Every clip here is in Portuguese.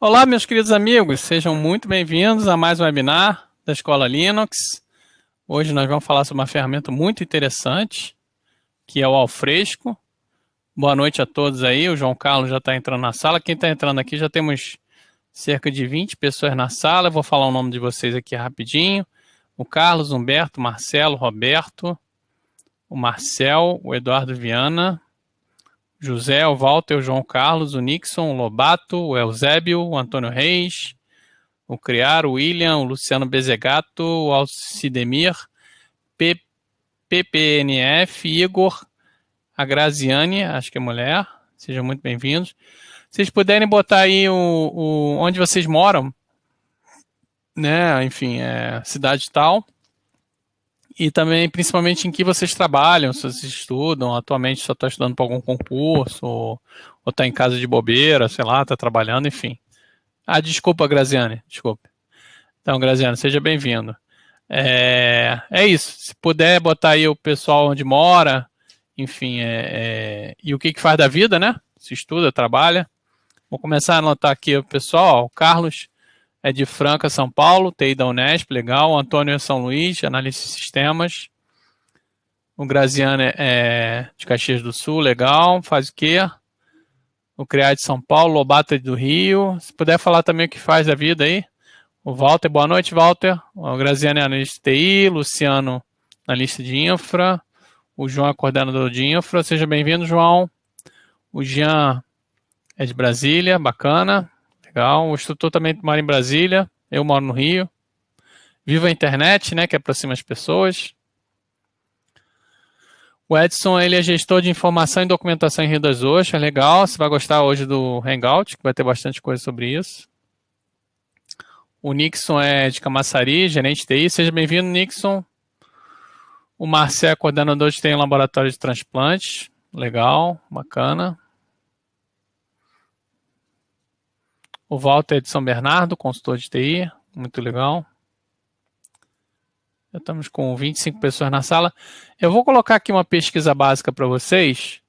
Olá, meus queridos amigos, sejam muito bem-vindos a mais um webinar da Escola Linux. Hoje nós vamos falar sobre uma ferramenta muito interessante, que é o Alfresco. Boa noite a todos aí, o João Carlos já está entrando na sala. Quem está entrando aqui, já temos cerca de 20 pessoas na sala. Eu vou falar o nome de vocês aqui rapidinho. O Carlos, Humberto, Marcelo, Roberto, o Marcel, o Eduardo Viana, José, o Walter, o João Carlos, o Nixon, o Lobato, o Eusébio, o Antônio Reis, o Criar, o William, o Luciano Bezegato, o Alcidemir, PPNF, Igor, a Graziane, acho que é mulher, sejam muito bem-vindos. Se vocês puderem botar aí onde vocês moram, né, enfim, cidade tal, e também, principalmente, em que vocês trabalham, se vocês estudam, atualmente só está estudando para algum concurso, ou está em casa de bobeira, sei lá, está trabalhando, enfim. Ah, desculpa, Graziane, desculpa. Então, Graziane, seja bem-vindo. É isso, se puder botar aí o pessoal onde mora, enfim, e o que faz da vida, né? Se estuda, trabalha. Vou começar a anotar aqui o pessoal, o Carlos é de Franca, São Paulo, TI da Unesp, legal. O Antônio é São Luís, analista de sistemas. O Graziano é de Caxias do Sul, legal. Faz o quê? O CREA de São Paulo, Lobato do Rio. Se puder falar também o que faz da vida aí. O Walter, boa noite, Walter. O Graziano é analista de TI, Luciano, analista de infra. O João é coordenador de infra. Seja bem-vindo, João. O Jean é de Brasília, bacana. Legal, o instrutor também mora em Brasília, eu moro no Rio. Viva a internet, né, que aproxima as pessoas. O Edson, ele é gestor de informação e documentação em Rio das Ostras, legal, você vai gostar hoje do Hangout, que vai ter bastante coisa sobre isso. O Nixon é de Camaçari, gerente de TI, seja bem-vindo, Nixon. O Marcel é coordenador de TI em laboratório de transplantes, legal, bacana. O Walter é de São Bernardo, consultor de TI, muito legal. Já estamos com 25 pessoas na sala. Eu vou colocar aqui uma pesquisa básica para vocês.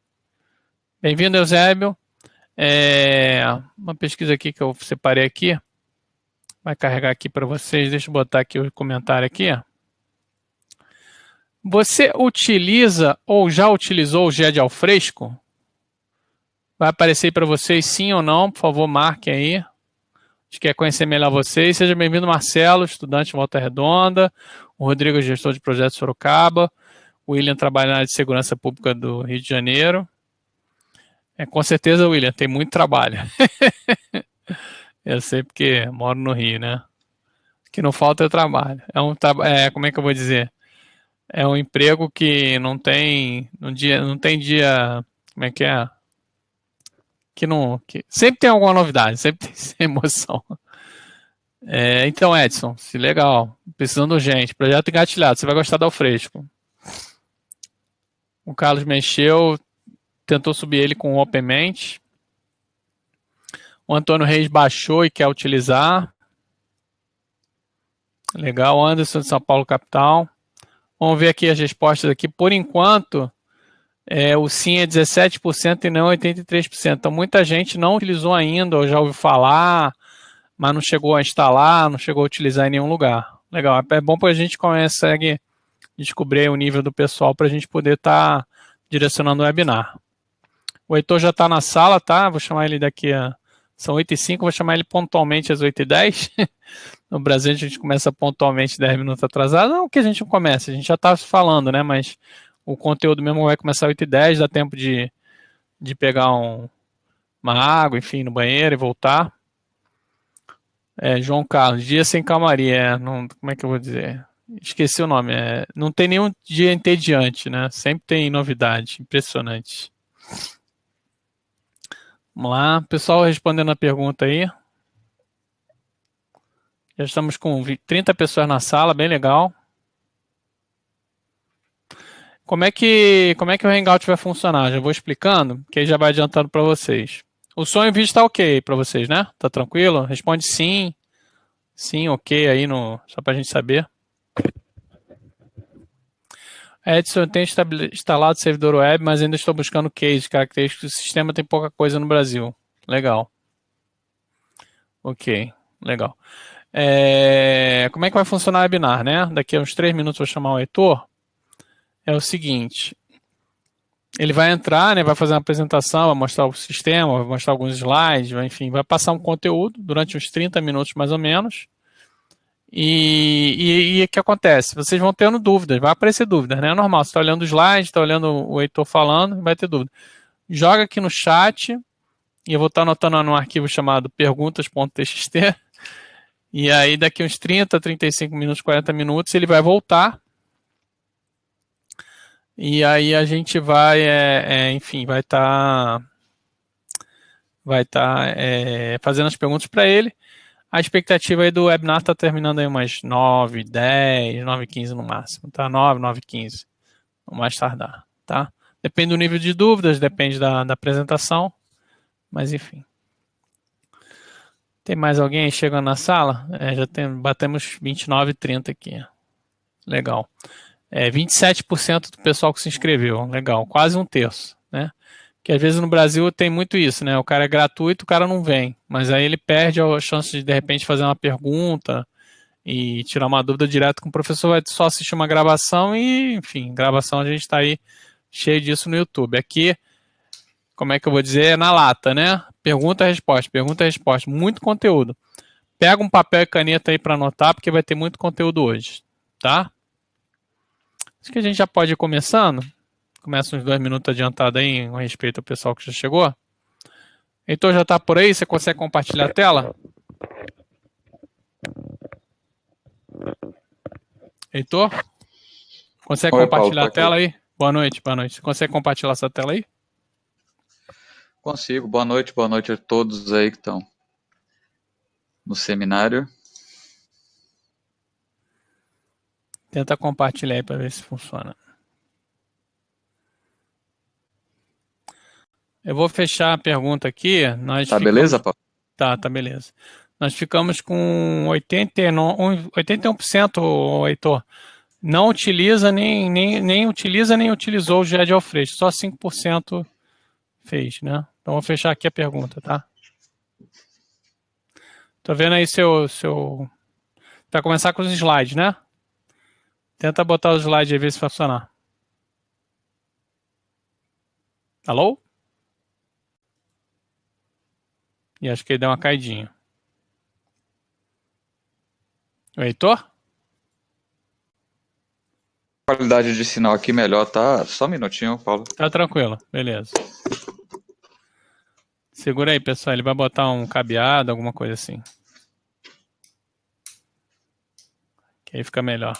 Bem-vindo, Eusébio. Uma pesquisa aqui que eu separei aqui. Vai carregar aqui para vocês. Deixa eu botar aqui o comentário aqui. Você utiliza ou já utilizou o GED Alfresco? Vai aparecer para vocês sim ou não. Por favor, marquem aí. A gente quer conhecer melhor vocês. Seja bem-vindo, Marcelo, estudante de Volta Redonda. O Rodrigo, gestor de projetos Sorocaba. O William trabalha na área de segurança pública do Rio de Janeiro. Com certeza, William, tem muito trabalho. Eu sei porque moro no Rio, né? O que não falta é trabalho. Como é que eu vou dizer? É um emprego que não tem dia, como é que é? Que sempre tem alguma novidade, sempre tem emoção. Então, Edson, se legal, precisando urgente, projeto engatilhado, você vai gostar do Alfresco. O Carlos mexeu, tentou subir ele com o OpenMent. O Antônio Reis baixou e quer utilizar. Legal, Anderson de São Paulo, capital. Vamos ver aqui as respostas aqui. Por enquanto, o sim é 17% e não 83%. Então, muita gente não utilizou ainda, ou já ouviu falar, mas não chegou a instalar, não chegou a utilizar em nenhum lugar. Legal, é bom porque a gente consegue descobrir o nível do pessoal para a gente poder estar direcionando o webinar. O Heitor já está na sala, tá? Vou chamar ele daqui São 8h05, vou chamar ele pontualmente às 8h10. No Brasil a gente começa pontualmente 10 minutos atrasado. Não que a gente não comece, a gente já está falando, né? Mas o conteúdo mesmo vai começar às 8h10, dá tempo de pegar uma água, enfim, no banheiro e voltar. João Carlos, dia sem calmaria. Como é que eu vou dizer? Esqueci o nome. Não tem nenhum dia entediante, né? Sempre tem novidade. Impressionante. Vamos lá. Pessoal respondendo a pergunta aí. Já estamos com 30 pessoas na sala, bem legal. Como é que o Hangout vai funcionar? Já vou explicando, que aí já vai adiantando para vocês. O som e o vídeo está ok para vocês, né? Tá tranquilo? Responde sim. Sim, ok aí, só para a gente saber. Edson, eu tenho instalado servidor web, mas ainda estou buscando case, características do sistema, tem pouca coisa no Brasil. Legal. Ok, legal. Como é que vai funcionar o webinar, né? Daqui a uns 3 minutos eu vou chamar o Heitor. É o seguinte, ele vai entrar, né, vai fazer uma apresentação, vai mostrar o sistema, vai mostrar alguns slides, enfim, vai passar um conteúdo durante uns 30 minutos mais ou menos. E o que acontece? Vocês vão tendo dúvidas, vai aparecer dúvidas, né? É normal, você está olhando o slide, está olhando o Heitor falando, vai ter dúvida. Joga aqui no chat, e eu vou estar anotando num arquivo chamado perguntas.txt, e aí daqui uns 30, 35 minutos, 40 minutos, ele vai voltar, e aí a gente vai, enfim, vai estar fazendo as perguntas para ele. A expectativa aí do webinar está terminando aí umas 9, 10, 9, 15 no máximo, tá? 9, 9, 15, no mais tardar, tá? Depende do nível de dúvidas, depende da apresentação, mas enfim. Tem mais alguém chegando na sala? Batemos 29 e 30 aqui. Legal. 27% do pessoal que se inscreveu. Legal, quase um terço, né? Que às vezes no Brasil tem muito isso, né? O cara é gratuito, o cara não vem. Mas aí ele perde a chance de repente fazer uma pergunta e tirar uma dúvida direto com o professor, vai só assistir uma gravação e, enfim, gravação a gente está aí cheio disso no YouTube. Aqui, como é que eu vou dizer? É na lata, né? Pergunta, resposta. Muito conteúdo. Pega um papel e caneta aí para anotar, porque vai ter muito conteúdo hoje, tá? Acho que a gente já pode ir começando. Começa uns 2 minutos adiantado aí, com respeito ao pessoal que já chegou. Heitor já está por aí? Você consegue compartilhar a tela? Heitor? Consegue Oi, Paulo, compartilhar tô a aqui. tela aí? Boa noite, boa noite. Você consegue compartilhar essa tela aí? Consigo. Boa noite a todos aí que estão no seminário. Tenta compartilhar aí para ver se funciona. Eu vou fechar a pergunta aqui. Beleza, Paulo? Tá beleza. Nós ficamos com 81%, Heitor. Não utiliza, nem utiliza, nem utilizou o GED Alfresco. Só 5% fez, né? Então, vou fechar aqui a pergunta, tá? Tô vendo aí Vai começar com os slides, né? Tenta botar os slides aí e ver se funcionar. Alô? E acho que ele deu uma caidinha. O Heitor? Qualidade de sinal aqui melhor, tá? Só um minutinho, Paulo. Tá tranquilo, beleza. Segura aí, pessoal. Ele vai botar um cabeado, alguma coisa assim. Que aí fica melhor.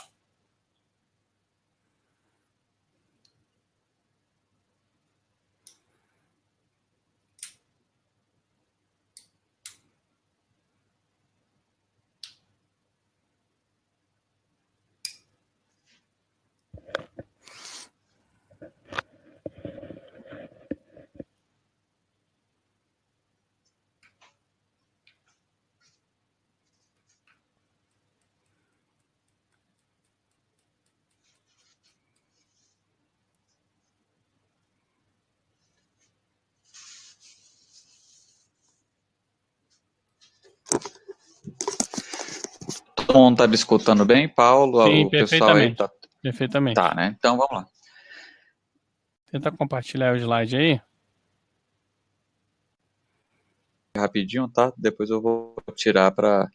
Todo mundo tá me escutando bem, Paulo? Sim, O pessoal aí tá. perfeitamente. Tá, né? Então vamos lá. Tenta compartilhar o slide aí. Rapidinho, tá? Depois eu vou tirar para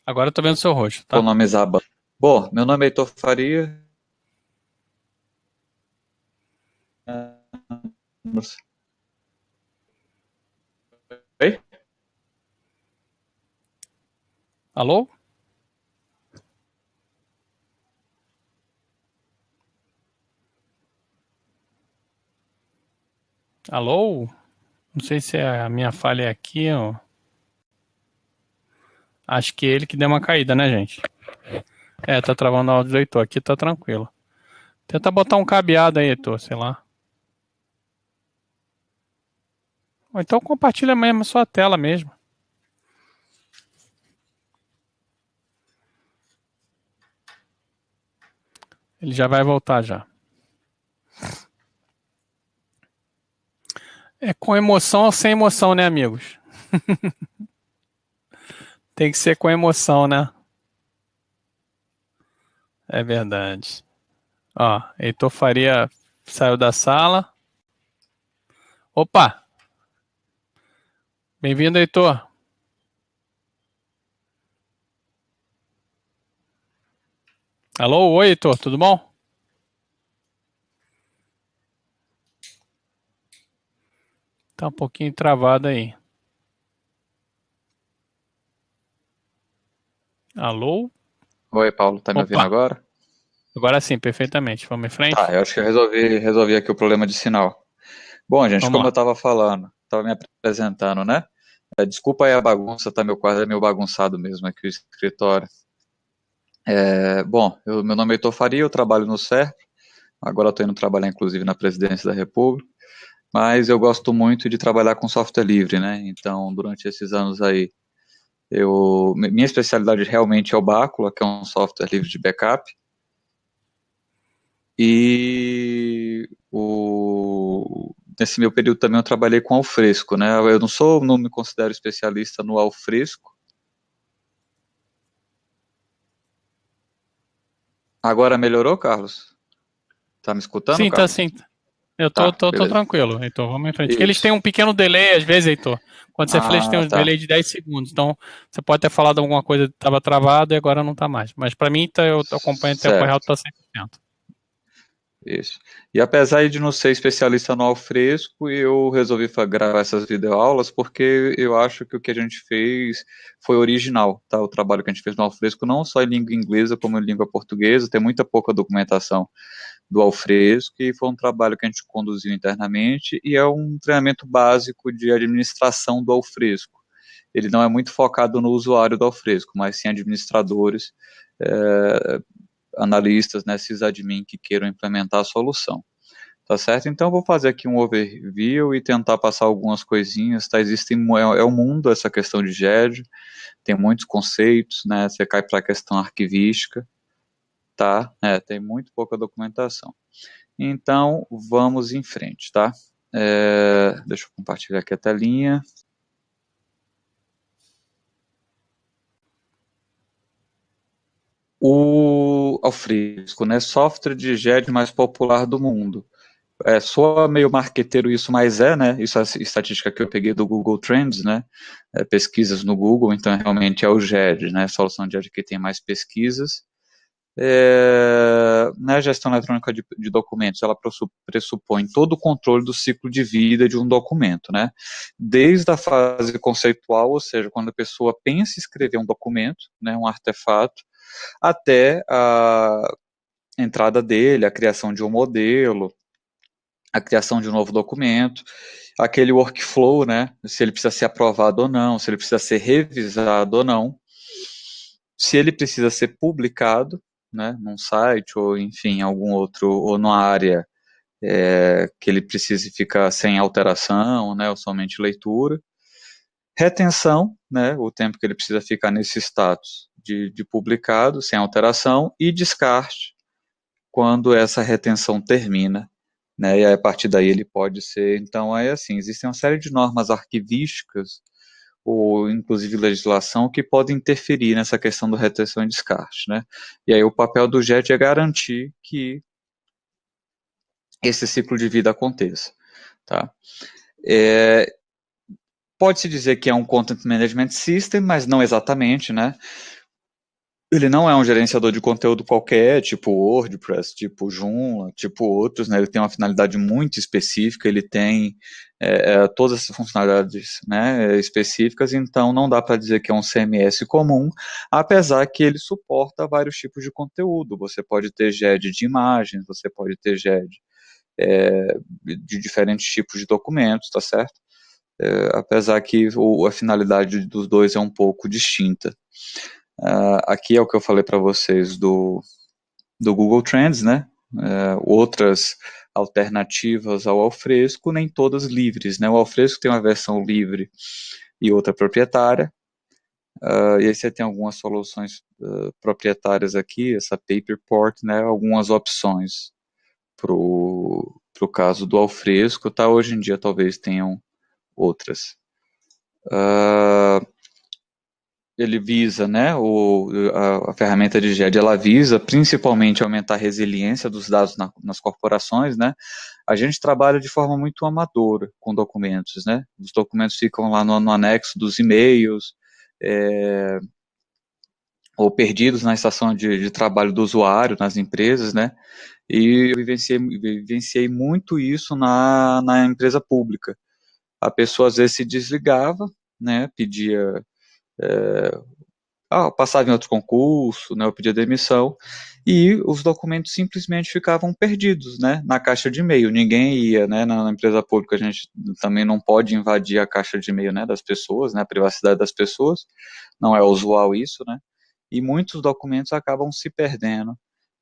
Agora eu tô vendo o seu rosto, tá? economizar a banda. Bom, meu nome é Heitor Faria. Oi? Alô? Alô? Não sei se a minha falha é aqui ou... Acho que é ele que deu uma caída, né, gente? Tá travando o áudio do Heitor. Aqui tá tranquilo. Tenta botar um cabeado aí, Heitor, sei lá. Ou então compartilha mesmo a sua tela mesmo. Ele já vai voltar já. É com emoção ou sem emoção, né, amigos? Tem que ser com emoção, né? É verdade. Ó, Heitor Faria saiu da sala. Opa! Bem-vindo, Heitor. Alô, oi, Heitor, tudo bom? Tá um pouquinho travado aí. Alô? Oi, Paulo, tá me ouvindo Opa! agora? Agora sim, perfeitamente. Vamos em Tá, frente? eu acho que eu resolvi aqui o problema de sinal. Bom, gente, Vamos como eu lá. estava falando, estava me apresentando, né? Desculpa aí a bagunça, tá? Meu quarto é meio bagunçado mesmo aqui, o escritório. Bom, meu nome é Heitor Faria, eu trabalho no CERP, agora estou indo trabalhar inclusive na Presidência da República, mas eu gosto muito de trabalhar com software livre, né? Então, durante esses anos aí, minha especialidade realmente é o Bácula, que é um software livre de backup, e nesse meu período também eu trabalhei com Alfresco, né? Eu não me considero especialista no Alfresco. Agora melhorou, Carlos? Tá me escutando, Sim, tá Carlos? sim. Eu Tá, tô beleza. tranquilo, Heitor. Vamos em frente. Eles têm Isso. um pequeno delay, às vezes, Heitor. Quando você fala, eles têm Ah, um tá. delay de 10 segundos. Então, você pode ter falado alguma coisa que estava travado e agora não está mais. Mas para mim, tá, eu acompanho em tempo real, Certo. está 100%. Isso. E apesar de não ser especialista no Alfresco, eu resolvi gravar essas videoaulas porque eu acho que o que a gente fez foi original, tá? O trabalho que a gente fez no Alfresco, não só em língua inglesa, como em língua portuguesa, tem muita pouca documentação do Alfresco, e foi um trabalho que a gente conduziu internamente, e é um treinamento básico de administração do Alfresco. Ele não é muito focado no usuário do Alfresco, mas sim administradores, é, analistas, né, sysadmin que queiram implementar a solução. Tá certo? Então eu vou fazer aqui um overview e tentar passar algumas coisinhas, tá? É um mundo essa questão de GED, tem muitos conceitos, né? Você cai para a questão arquivística, tá? Tem muito pouca documentação. Então vamos em frente, tá? Deixa eu compartilhar aqui a telinha. O Alfresco, né? Software de GED mais popular do mundo. Soa meio marqueteiro isso, mas né? Isso é a estatística que eu peguei do Google Trends, né? Pesquisas no Google, então realmente é o GED, né? Solução de GED que tem mais pesquisas. Na gestão eletrônica de documentos, ela pressupõe todo o controle do ciclo de vida de um documento, né? Desde a fase conceitual, ou seja, quando a pessoa pensa em escrever um documento, né, um artefato, até a entrada dele, a criação de um modelo, a criação de um novo documento, aquele workflow, né? Se ele precisa ser aprovado ou não, se ele precisa ser revisado ou não, se ele precisa ser publicado, né, num site ou enfim algum outro ou numa área que ele precise ficar sem alteração, né, ou somente leitura, retenção, né, o tempo que ele precisa ficar nesse status de publicado sem alteração e descarte quando essa retenção termina, né, e aí, a partir daí ele pode ser, então é assim, existem uma série de normas arquivísticas ou inclusive legislação que podem interferir nessa questão do retenção e descarte, né? E aí o papel do JET é garantir que esse ciclo de vida aconteça, tá? Pode-se dizer que é um Content Management System, mas não exatamente, né? Ele não é um gerenciador de conteúdo qualquer, tipo WordPress, tipo Joomla, tipo outros, né? Ele tem uma finalidade muito específica, ele tem todas essas funcionalidades, né, específicas, então não dá para dizer que é um CMS comum, apesar que ele suporta vários tipos de conteúdo. Você pode ter GED de imagens, você pode ter GED de diferentes tipos de documentos, tá certo? Apesar que a finalidade dos dois é um pouco distinta. Aqui é o que eu falei para vocês do Google Trends, né? Outras alternativas ao Alfresco, nem todas livres, né? O Alfresco tem uma versão livre e outra proprietária. E aí você tem algumas soluções proprietárias aqui, essa Paperport, né? Algumas opções para o caso do Alfresco, tá? Hoje em dia talvez tenham outras. Ele visa, né, a ferramenta de GED, ela visa principalmente aumentar a resiliência dos dados nas corporações, né. A gente trabalha de forma muito amadora com documentos, né. Os documentos ficam lá no anexo dos e-mails, ou perdidos na estação de trabalho do usuário, nas empresas, né. E eu vivenciei muito isso na empresa pública. A pessoa às vezes se desligava, né, pedia, passava em outro concurso, né, eu pedia demissão, e os documentos simplesmente ficavam perdidos, né, na caixa de e-mail. Ninguém ia, né, na empresa pública a gente também não pode invadir a caixa de e-mail, né, das pessoas, né, a privacidade das pessoas, não é usual isso, né, e muitos documentos acabam se perdendo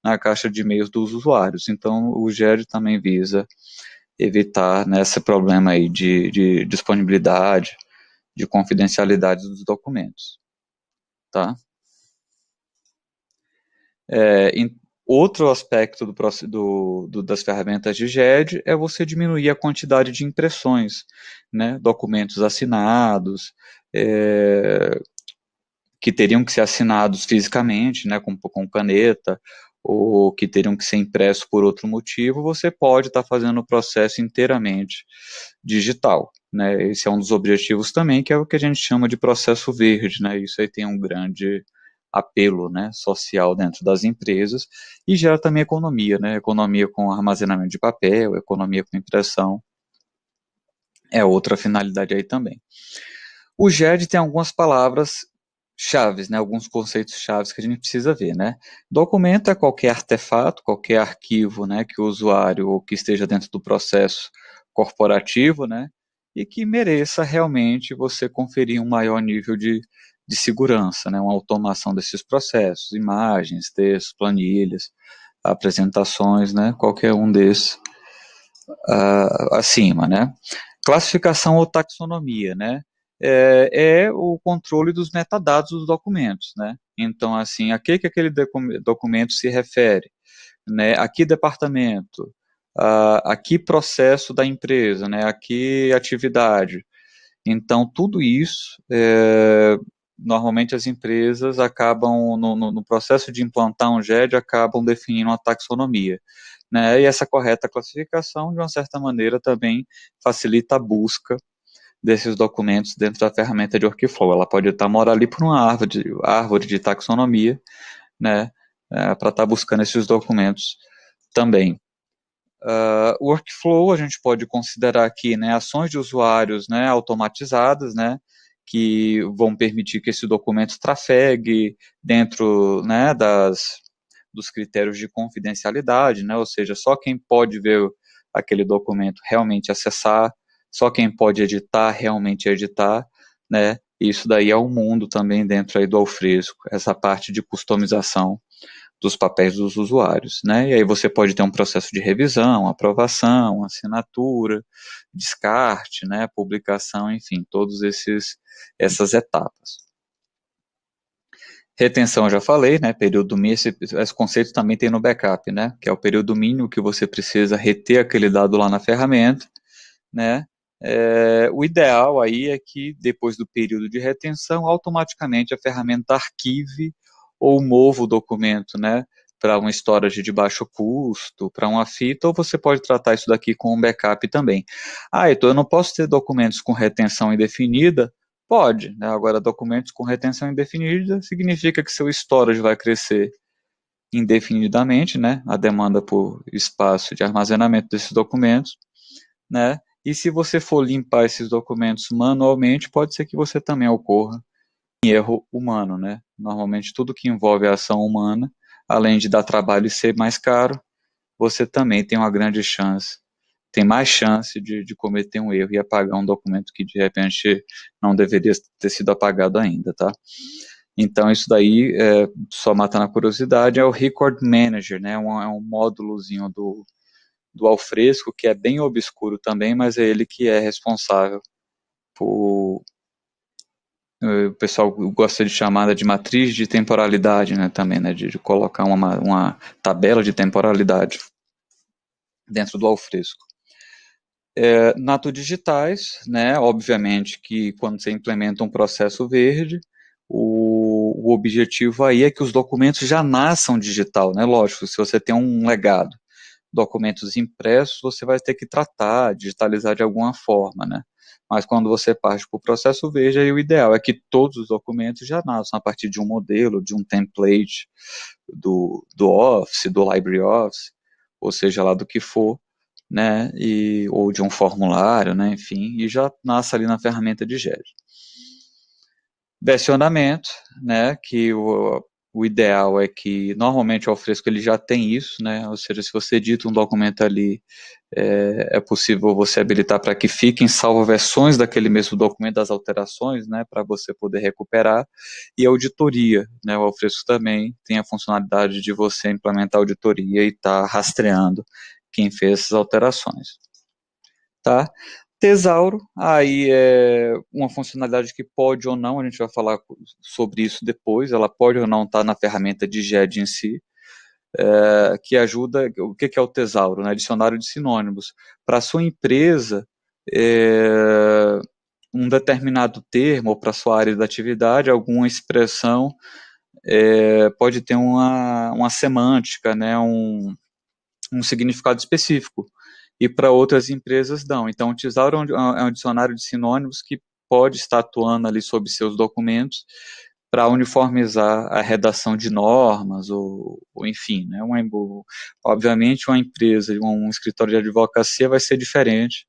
na caixa de e-mails dos usuários. Então, o GED também visa evitar, né, esse problema aí de disponibilidade, de confidencialidade dos documentos, tá? Outro aspecto das ferramentas de GED é você diminuir a quantidade de impressões, né, documentos assinados, que teriam que ser assinados fisicamente, né, com caneta, ou que teriam que ser impressos por outro motivo, você pode estar fazendo o processo inteiramente digital, né? Esse é um dos objetivos também, que é o que a gente chama de processo verde, né? Isso aí tem um grande apelo, né, social dentro das empresas e gera também economia, né? Economia com armazenamento de papel, economia com impressão, é outra finalidade aí também. O GED tem algumas palavras chaves, né, alguns conceitos chaves que a gente precisa ver, né? Documento é qualquer artefato, qualquer arquivo, né, que o usuário ou que esteja dentro do processo corporativo, né, e que mereça realmente você conferir um maior nível de segurança, né, uma automação desses processos, imagens, textos, planilhas, apresentações, né, qualquer um desses acima, né? Classificação ou taxonomia, né? É o controle dos metadados dos documentos, né? Então, assim, a que aquele documento se refere, né? A que departamento, a que processo da empresa, né? A que atividade. Então, tudo isso, normalmente as empresas acabam, no processo de implantar um GED, acabam definindo uma taxonomia, né? E essa correta classificação, de uma certa maneira, também facilita a busca desses documentos dentro da ferramenta de workflow. Ela pode estar morando ali por uma árvore de taxonomia, né, para estar buscando esses documentos também. O workflow a gente pode considerar aqui, né, ações de usuários, né, automatizadas, né, que vão permitir que esse documento trafegue dentro, né, dos critérios de confidencialidade, né, ou seja, só quem pode ver aquele documento realmente acessar, só quem pode editar realmente editar, né, isso daí é um mundo também dentro aí do Alfresco, essa parte de customização dos papéis dos usuários, né? E aí você pode ter um processo de revisão, aprovação, assinatura, descarte, né? Publicação, enfim, essas etapas. Retenção eu já falei, né? Período mínimo, esse conceito também tem no backup, né? Que é o período mínimo que você precisa reter aquele dado lá na ferramenta, né? O ideal aí é que depois do período de retenção, automaticamente a ferramenta arquive ou mova o documento, né? Para uma storage de baixo custo, para uma fita, ou você pode tratar isso daqui com um backup também. Então eu não posso ter documentos com retenção indefinida? Pode, né? Agora, documentos com retenção indefinida significa que seu storage vai crescer indefinidamente, né? A demanda por espaço de armazenamento desses documentos, né? E se você for limpar esses documentos manualmente, pode ser que você também ocorra em erro humano, né? Normalmente tudo que envolve a ação humana, além de dar trabalho e ser mais caro, você também tem uma grande chance, tem mais chance de cometer um erro e apagar um documento que de repente não deveria ter sido apagado ainda, tá? Então isso daí, só matando a curiosidade, é o Record Manager, né? É um módulozinho do Alfresco, que é bem obscuro também, mas é ele que é responsável por... O pessoal gosta de chamar de matriz de temporalidade, né, também, né, de colocar uma tabela de temporalidade dentro do Alfresco. Nato digitais, né? Obviamente que quando você implementa um processo verde, o objetivo aí é que os documentos já nasçam digital, né? Lógico, se você tem um legado, documentos impressos, você vai ter que tratar, digitalizar de alguma forma, né? Mas quando você parte para o processo verde, aí o ideal é que todos os documentos já nasçam a partir de um modelo, de um template do Office, do LibreOffice, ou seja lá do que for, né? Ou de um formulário, né? Enfim, e já nasce ali na ferramenta de GED. Versionamento, né, que o ideal é que normalmente o Alfresco ele já tem isso, né, ou seja, se você edita um documento ali, é possível você habilitar para que fiquem salvo versões daquele mesmo documento, das alterações, né, para você poder recuperar, e auditoria, né, o Alfresco também tem a funcionalidade de você implementar auditoria e estar rastreando quem fez essas alterações, tá? Tesauro, aí é uma funcionalidade que pode ou não, a gente vai falar sobre isso depois, ela pode ou não estar na ferramenta de GED em si, que ajuda, o que é o Tesauro? Né? Dicionário de sinônimos. Para a sua empresa, um determinado termo, ou para a sua área de atividade, alguma expressão pode ter uma semântica, né? Um significado específico. E para outras empresas não. Então, o Tesauro é um dicionário de sinônimos que pode estar atuando ali sobre seus documentos para uniformizar a redação de normas, ou enfim, né? Obviamente uma empresa, um escritório de advocacia vai ser diferente,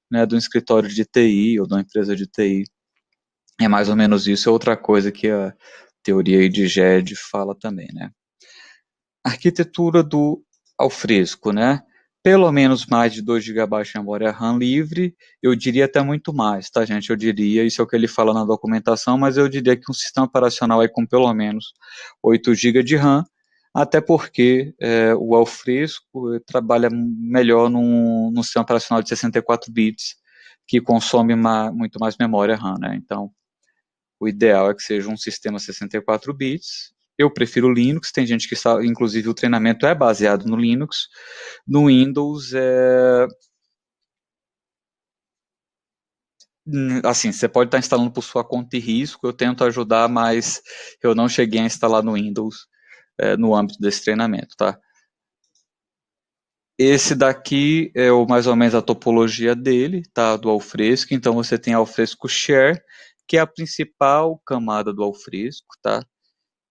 né, de um escritório de TI ou de uma empresa de TI. É mais ou menos isso, é outra coisa que a teoria de GED fala também, né? Arquitetura do alfresco, né? Pelo menos mais de 2 GB de memória RAM livre, eu diria até muito mais, tá, gente? Eu diria, isso é o que ele fala na documentação, mas eu diria que um sistema operacional aí com pelo menos 8 GB de RAM, até porque o alfresco trabalha melhor num sistema operacional de 64 bits, que consome muito mais memória RAM, né? Então, o ideal é que seja um sistema 64 bits. Eu prefiro Linux, tem gente que está, inclusive o treinamento é baseado no Linux. No Windows, assim, você pode estar instalando por sua conta e risco, eu tento ajudar, mas eu não cheguei a instalar no Windows no âmbito desse treinamento, tá? Esse daqui é mais ou menos a topologia dele, tá? Do alfresco. Então você tem alfresco share, que é a principal camada do alfresco, tá?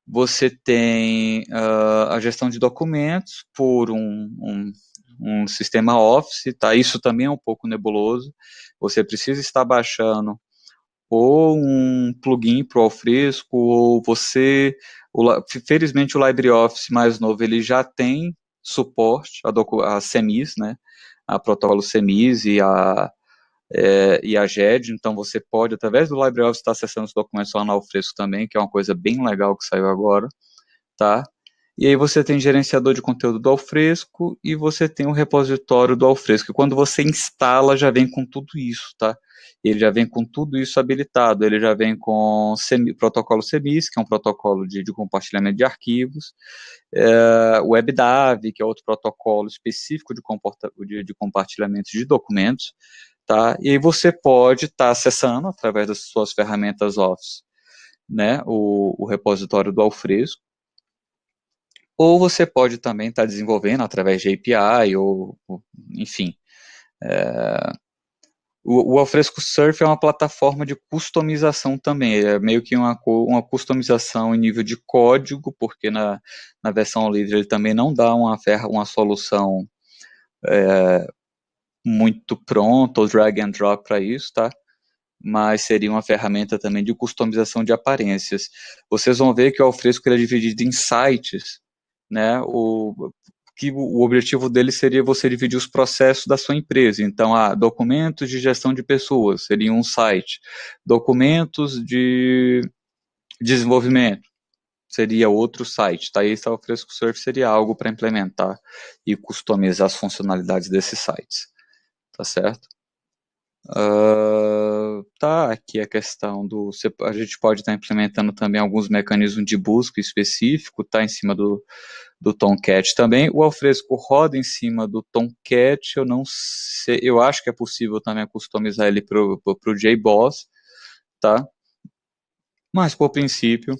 Você tem a gestão de documentos por um sistema Office, tá? Isso também é um pouco nebuloso. Você precisa estar baixando ou um plugin para o Alfresco, ou felizmente o LibreOffice mais novo, ele já tem suporte a CMIS, né? A protocolo CMIS e a GED, então você pode, através do LibreOffice, estar acessando os documentos lá no Alfresco também, que é uma coisa bem legal que saiu agora, tá? E aí você tem gerenciador de conteúdo do Alfresco e você tem o repositório do Alfresco. E quando você instala, já vem com tudo isso, tá? Ele já vem com tudo isso habilitado. Ele já vem com protocolo CMIS, que é um protocolo de compartilhamento de arquivos, o WebDAV, que é outro protocolo específico de compartilhamento de documentos, tá? E aí você pode estar acessando, através das suas ferramentas Office, né, o repositório do Alfresco, ou você pode também estar desenvolvendo através de API, enfim. O Alfresco Surf é uma plataforma de customização também, é meio que uma customização em nível de código, porque na versão livre ele também não dá uma solução muito pronta, ou drag and drop para isso, tá? Mas seria uma ferramenta também de customização de aparências. Vocês vão ver que o Alfresco ele é dividido em sites, né? O objetivo dele seria você dividir os processos da sua empresa. Então, documentos de gestão de pessoas seria um site, documentos de desenvolvimento seria outro site, tá? Esse Alfresco Surf seria algo para implementar e customizar as funcionalidades desses sites, tá certo? tá aqui a questão a gente pode estar implementando também alguns mecanismos de busca específico, tá em cima do Tomcat também. O Alfresco roda em cima do Tomcat, eu não sei, eu acho que é possível também customizar ele para o JBoss, tá? Mas, por princípio,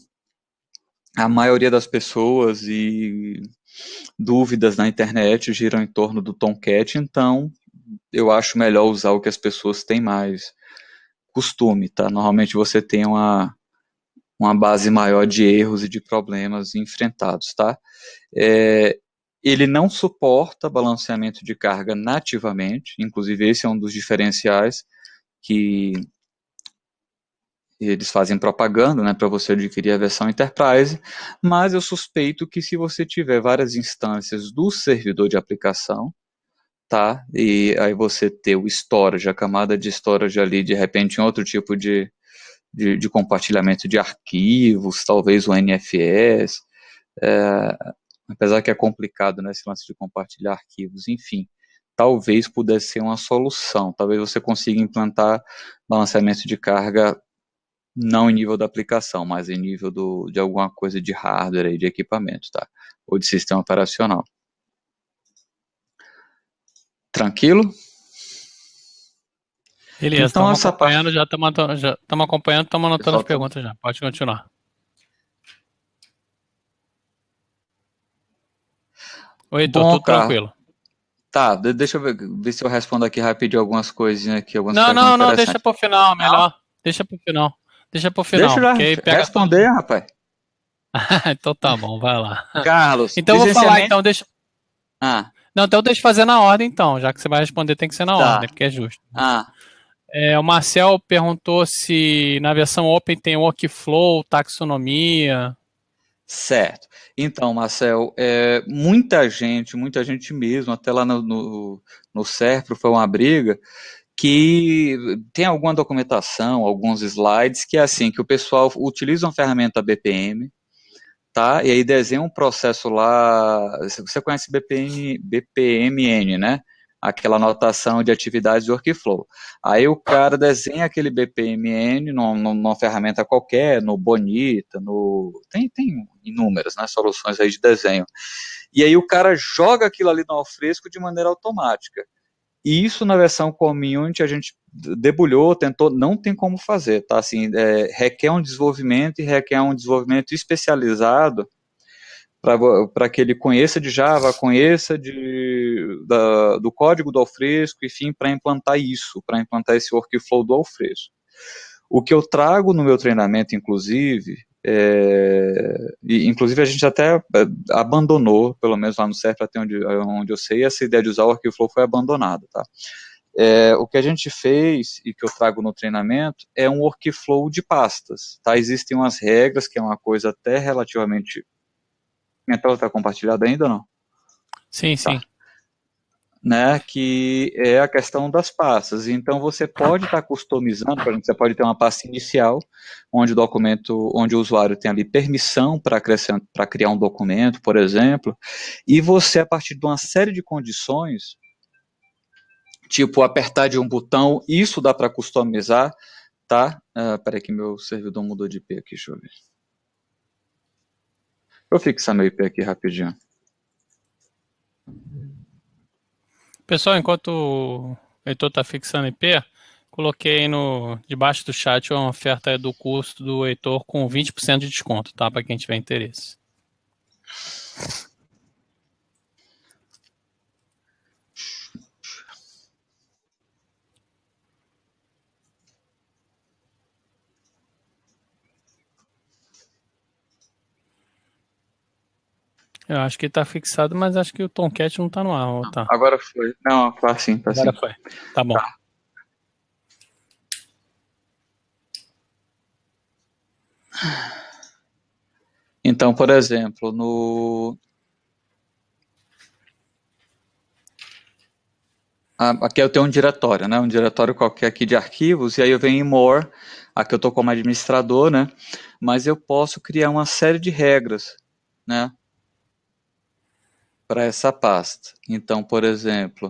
a maioria das pessoas e dúvidas na internet giram em torno do Tomcat, então eu acho melhor usar o que as pessoas têm mais costume, tá? Normalmente você tem uma base maior de erros e de problemas enfrentados, tá? Ele não suporta balanceamento de carga nativamente, inclusive esse é um dos diferenciais que eles fazem propaganda, né, para você adquirir a versão Enterprise, mas eu suspeito que se você tiver várias instâncias do servidor de aplicação, tá, e aí você ter o storage, a camada de storage ali, de repente em outro tipo de compartilhamento de arquivos, talvez o NFS, apesar que é complicado, né, esse lance de compartilhar arquivos, enfim, talvez pudesse ser uma solução, talvez você consiga implantar balanceamento de carga não em nível da aplicação, mas em nível de alguma coisa de hardware e de equipamento, tá? Ou de sistema operacional. Tranquilo? Beleza, então, estamos essa acompanhando, parte... já estamos acompanhando, estamos anotando as Pessoal, perguntas já. Pode continuar. Oi, tô bom, tudo cara. tranquilo. Tá, deixa eu ver se eu respondo aqui rapidinho algumas coisinhas aqui, algumas Não, perguntas não, não, deixa interessantes. pro final, Não? melhor. Deixa pro final. Deixa pro Deixa final, eu já porque aí pega todo responder, mundo. rapaz. Então tá bom, vai lá. Carlos, Então eu vou falar, licenciamento... então deixa. Ah, Não, então deixa eu fazer na ordem, então, já que você vai responder, tem que ser na ordem, tá. porque é justo. Ah, O Marcel perguntou se na versão Open tem workflow, taxonomia. certo. Então, Marcel, muita gente mesmo, até lá no Serpro foi uma briga, que tem alguma documentação, alguns slides, que é assim, que o pessoal utiliza uma ferramenta BPM, tá? E aí desenha um processo lá, você conhece BPMN, né? Aquela anotação de atividades de workflow. Aí o cara desenha aquele BPMN numa ferramenta qualquer, no Bonita, tem inúmeras, né, soluções aí de desenho. E aí o cara joga aquilo ali no Alfresco de maneira automática. E isso na versão community a gente debulhou, tentou, não tem como fazer, tá? Assim, requer um desenvolvimento e requer um desenvolvimento especializado para que ele conheça de Java, conheça do código do Alfresco, enfim, para implantar isso, para implantar esse workflow do Alfresco. O que eu trago no meu treinamento, inclusive, inclusive a gente até abandonou, pelo menos lá no CERF, até onde eu sei, essa ideia de usar o workflow foi abandonada, tá? O que a gente fez e que eu trago no treinamento é um workflow de pastas, tá? Existem umas regras, que é uma coisa até relativamente... Minha tela está compartilhada ainda ou não? Sim, Tá. sim. Né, que é a questão das pastas. Então você pode estar customizando, por exemplo, você pode ter uma pasta inicial, onde onde o usuário tem ali permissão para criar um documento, por exemplo, e você, a partir de uma série de condições, tipo apertar de um botão, isso dá para customizar, tá? Peraí que meu servidor mudou de IP aqui, deixa eu ver. Eu fixar meu IP aqui rapidinho. Pessoal, enquanto o Heitor está fixando IP, coloquei debaixo do chat uma oferta do curso do Heitor com 20% de desconto, tá? Para quem tiver interesse. Eu acho que ele está fixado, mas acho que o Tomcat não está no ar, tá? Agora foi. Não, tá sim, tá sim. Agora foi. Tá bom. Tá. Então, por exemplo, aqui eu tenho um diretório, né? Um diretório qualquer aqui de arquivos, e aí eu venho em More, aqui eu estou como administrador, né? Mas eu posso criar uma série de regras, né? Para essa pasta. Então, por exemplo,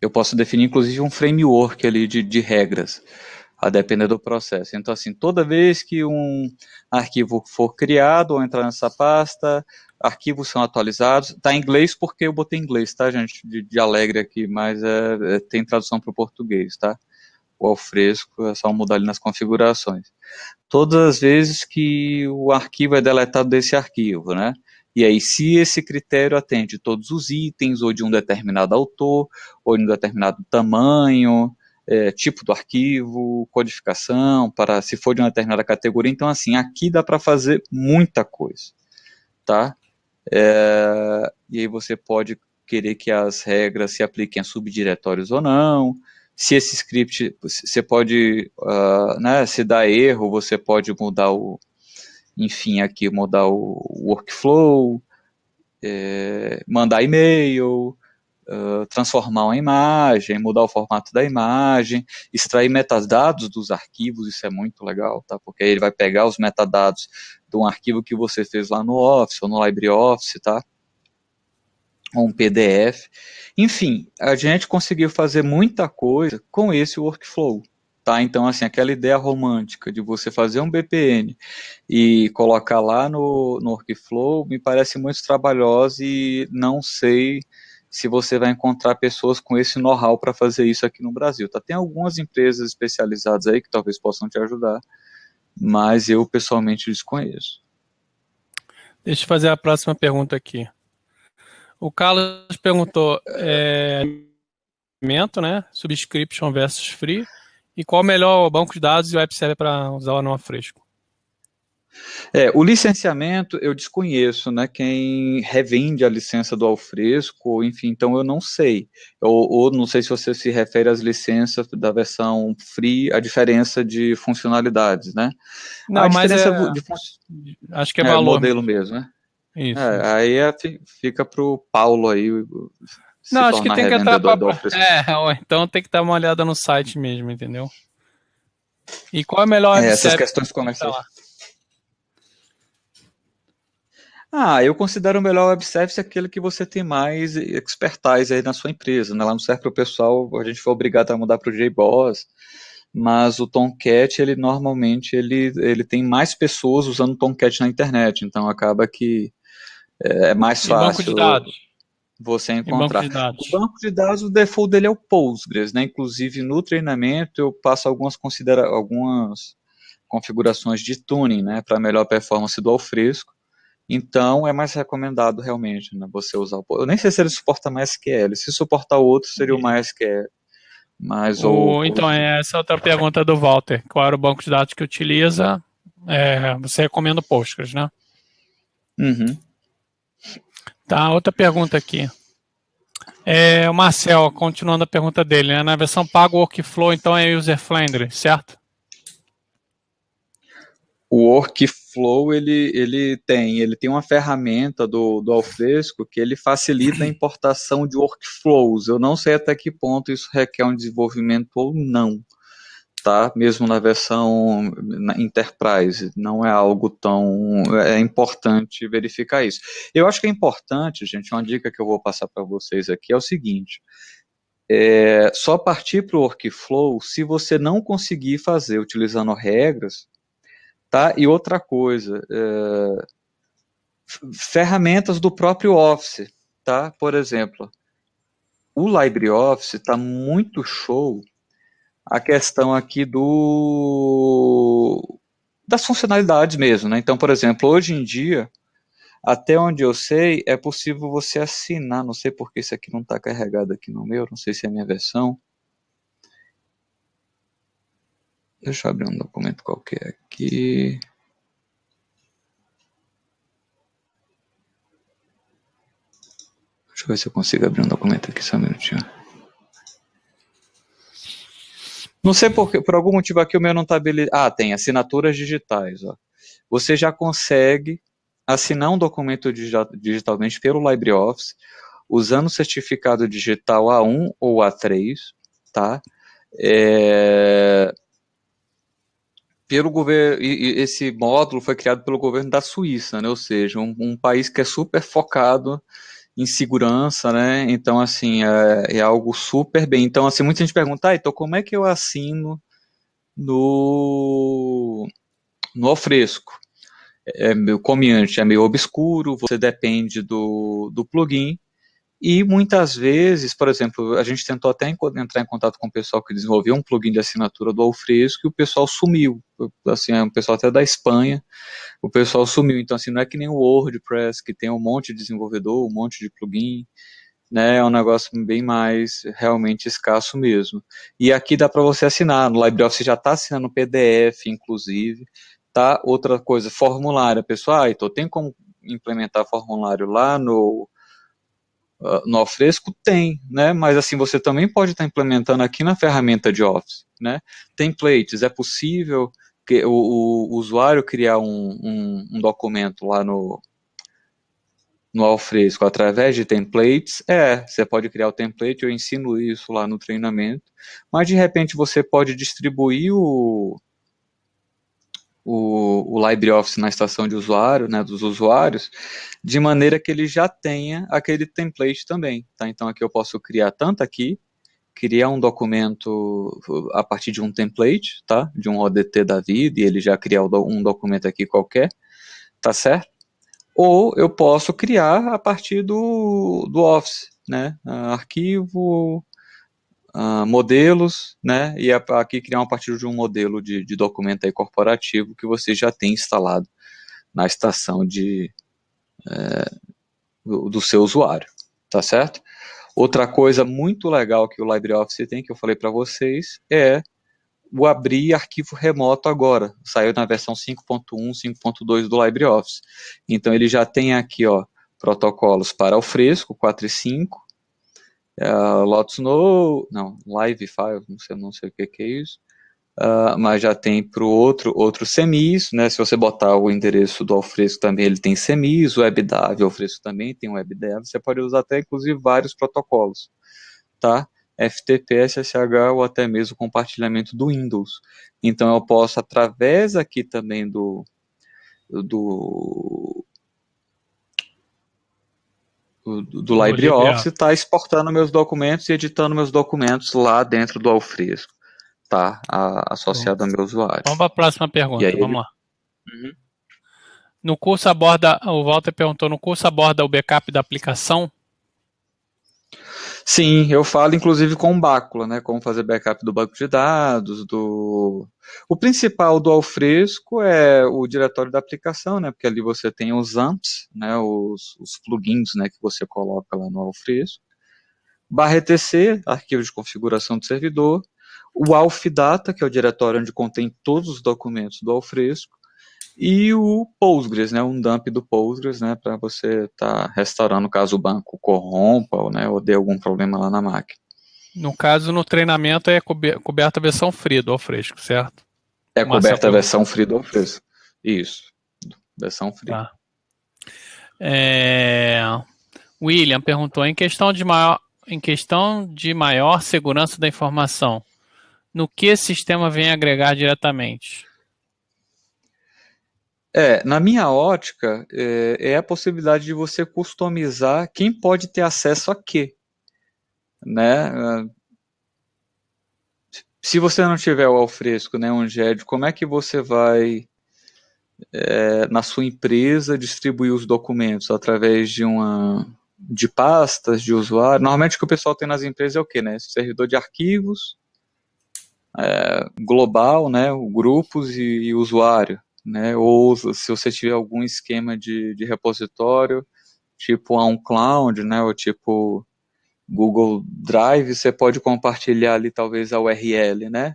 Eu posso definir, inclusive, um framework ali de regras, a depender do processo. Então, assim, toda vez que um arquivo for criado ou entrar nessa pasta, arquivos são atualizados. Está em inglês porque eu botei em inglês, tá, gente? De alegre aqui, mas tem tradução para o português, tá? O Alfresco, é só mudar ali nas configurações. Todas as vezes que o arquivo é deletado desse arquivo, né? E aí, se esse critério atende todos os itens, ou de um determinado autor, ou de um determinado tamanho, tipo do arquivo, codificação, para se for de uma determinada categoria. Então, assim, aqui dá para fazer muita coisa, tá? E aí você pode querer que as regras se apliquem a subdiretórios ou não. Se esse script, você pode, né, se dá erro, você pode mudar enfim, aqui mudar o workflow, mandar e-mail, transformar uma imagem, mudar o formato da imagem, extrair metadados dos arquivos, isso é muito legal, tá? Porque aí ele vai pegar os metadados de um arquivo que você fez lá no Office ou no LibreOffice, tá? Ou um PDF. Enfim, a gente conseguiu fazer muita coisa com esse workflow. Tá? Então, assim, aquela ideia romântica de você fazer um BPN e colocar lá no workflow me parece muito trabalhosa e não sei se você vai encontrar pessoas com esse know-how para fazer isso aqui no Brasil. Tá? Tem algumas empresas especializadas aí que talvez possam te ajudar, mas eu pessoalmente desconheço. Deixa eu fazer a próxima pergunta aqui. O Carlos perguntou, né? Subscription versus free. E qual o melhor banco de dados e web server para usar lá no Alfresco? O licenciamento eu desconheço, né? Quem revende a licença do Alfresco, enfim, então eu não sei. Ou não sei se você se refere às licenças da versão free, a diferença de funcionalidades, né? Não, A mas diferença acho que é valor. Modelo mesmo, né? Isso. Aí fica para o Paulo aí não, acho que tem que entrar do Alfresco. ou então tem que dar uma olhada no site mesmo, entendeu? E qual é o melhor web essas server questões comerciais. Eu considero o melhor web service aquele que você tem mais expertise aí na sua empresa, né? Lá no Serve para o pessoal, a gente foi obrigado a mudar para o JBoss, mas o Tomcat, ele normalmente ele tem mais pessoas usando o Tomcat na internet, então acaba que é mais fácil. Banco de dados. Você encontrar. Banco de dados. O banco de dados, o default dele é o Postgres, né? Inclusive no treinamento eu passo algumas configurações de tuning, né, para melhor performance do Alfresco. Então é mais recomendado realmente, né, você usar o. Eu nem sei se ele suporta MySQL. Se suportar outro seria o MySQL. Mas então essa é outra pergunta do Walter. Qual era o banco de dados que utiliza? Você recomenda o Postgres, né? Uhum. Tá, outra pergunta aqui. O Marcel, continuando a pergunta dele, né? Na versão pago workflow, então é user-friendly, certo? O workflow ele tem uma ferramenta do Alfresco que ele facilita a importação de workflows. Eu não sei até que ponto isso requer um desenvolvimento ou não, tá? Mesmo na versão Enterprise, não é algo tão importante verificar isso. Eu acho que é importante, gente, uma dica que eu vou passar para vocês aqui é o seguinte: só partir para o workflow se você não conseguir fazer utilizando regras. Tá? E outra coisa, ferramentas do próprio Office, tá? Por exemplo, o LibreOffice está muito show a questão aqui das funcionalidades mesmo, né? Então, por exemplo, hoje em dia, até onde eu sei, é possível você assinar, não sei porque isso aqui não está carregado aqui no meu, não sei se é a minha versão. Deixa eu abrir um documento qualquer aqui. Deixa eu ver se eu consigo abrir um documento aqui, só um minutinho. Não sei por algum motivo aqui o meu não está habilitado. Tem assinaturas digitais. Ó. Você já consegue assinar um documento digitalmente pelo LibreOffice, usando o certificado digital A1 ou A3, tá? Pelo governo, e esse módulo foi criado pelo governo da Suíça, né? Ou seja, um país que é super focado em segurança, né? Então, assim, é algo super bem. Então, assim, muita gente pergunta, então como é que eu assino no Alfresco? Meu community é meio obscuro, você depende do plugin, e muitas vezes, por exemplo, a gente tentou até entrar em contato com o pessoal que desenvolveu um plugin de assinatura do Alfresco e o pessoal sumiu. Assim, é um pessoal até da Espanha, o pessoal sumiu. Então, assim, não é que nem o WordPress, que tem um monte de desenvolvedor, um monte de plugin, né? É um negócio bem mais realmente escasso mesmo. E aqui dá para você assinar, no LibreOffice já está assinando PDF, inclusive, tá? Outra coisa, formulário, pessoal, então tem como implementar formulário lá no Alfresco? Tem, né? Mas assim, você também pode estar implementando aqui na ferramenta de Office, né? Templates, é possível que o usuário criar um documento lá no Alfresco através de templates? Você pode criar o template, eu ensino isso lá no treinamento, mas de repente você pode distribuir o LibreOffice na estação de usuário, né, dos usuários, de maneira que ele já tenha aquele template também, tá? Então aqui eu posso criar tanto aqui, criar um documento a partir de um template, tá? De um ODT da vida, e ele já criar um documento aqui qualquer, tá certo? Ou eu posso criar a partir do Office, né? Arquivo, modelos, né? E aqui criar a partir de um modelo de documento aí corporativo que você já tem instalado na estação do seu usuário, tá certo? Outra coisa muito legal que o LibreOffice tem, que eu falei para vocês, é o abrir arquivo remoto agora. Saiu na versão 5.1, 5.2 do LibreOffice. Então ele já tem aqui, ó, protocolos para o Fresco 4 e 5, Lotus No, não, Live File, não sei o que é isso, mas já tem para o outro CMIS, né? Se você botar o endereço do Alfresco também, ele tem CMIS, o WebDAV, o Alfresco também tem o WebDAV, você pode usar até inclusive vários protocolos, tá? FTP, SSH ou até mesmo compartilhamento do Windows. Então eu posso, através aqui também do, do LibreOffice, estar exportando meus documentos e editando meus documentos lá dentro do Alfresco, tá? Associado ao meu usuário. Vamos para a próxima pergunta, vamos lá. Uhum. No curso aborda, o Walter perguntou, no curso aborda o backup da aplicação? Sim, eu falo inclusive com Bácula, né? Como fazer backup do banco de dados, O principal do Alfresco é o diretório da aplicação, né? Porque ali você tem os amps, né? Os plugins, né? Que você coloca lá no Alfresco. /etc, arquivo de configuração do servidor. O Alfdata, que é o diretório onde contém todos os documentos do Alfresco. E o Postgres, né, um dump do Postgres, né, para você estar restaurando caso o banco corrompa ou dê algum problema lá na máquina. No caso, no treinamento é coberta a versão free do Alfresco, certo? É coberta a versão free do Alfresco. Isso, versão free. Tá. William perguntou, em questão de maior segurança da informação, no que esse sistema vem agregar diretamente? Na minha ótica, é a possibilidade de você customizar quem pode ter acesso a quê, né? Se você não tiver o Alfresco, né, um GED, como é que você vai, na sua empresa, distribuir os documentos através de pastas de usuário? Normalmente o que o pessoal tem nas empresas é o quê, né? Servidor de arquivos, global, né? Grupos e usuário. Né? Ou se você tiver algum esquema de repositório, tipo OnCloud, né? Ou tipo Google Drive, você pode compartilhar ali talvez a URL, né?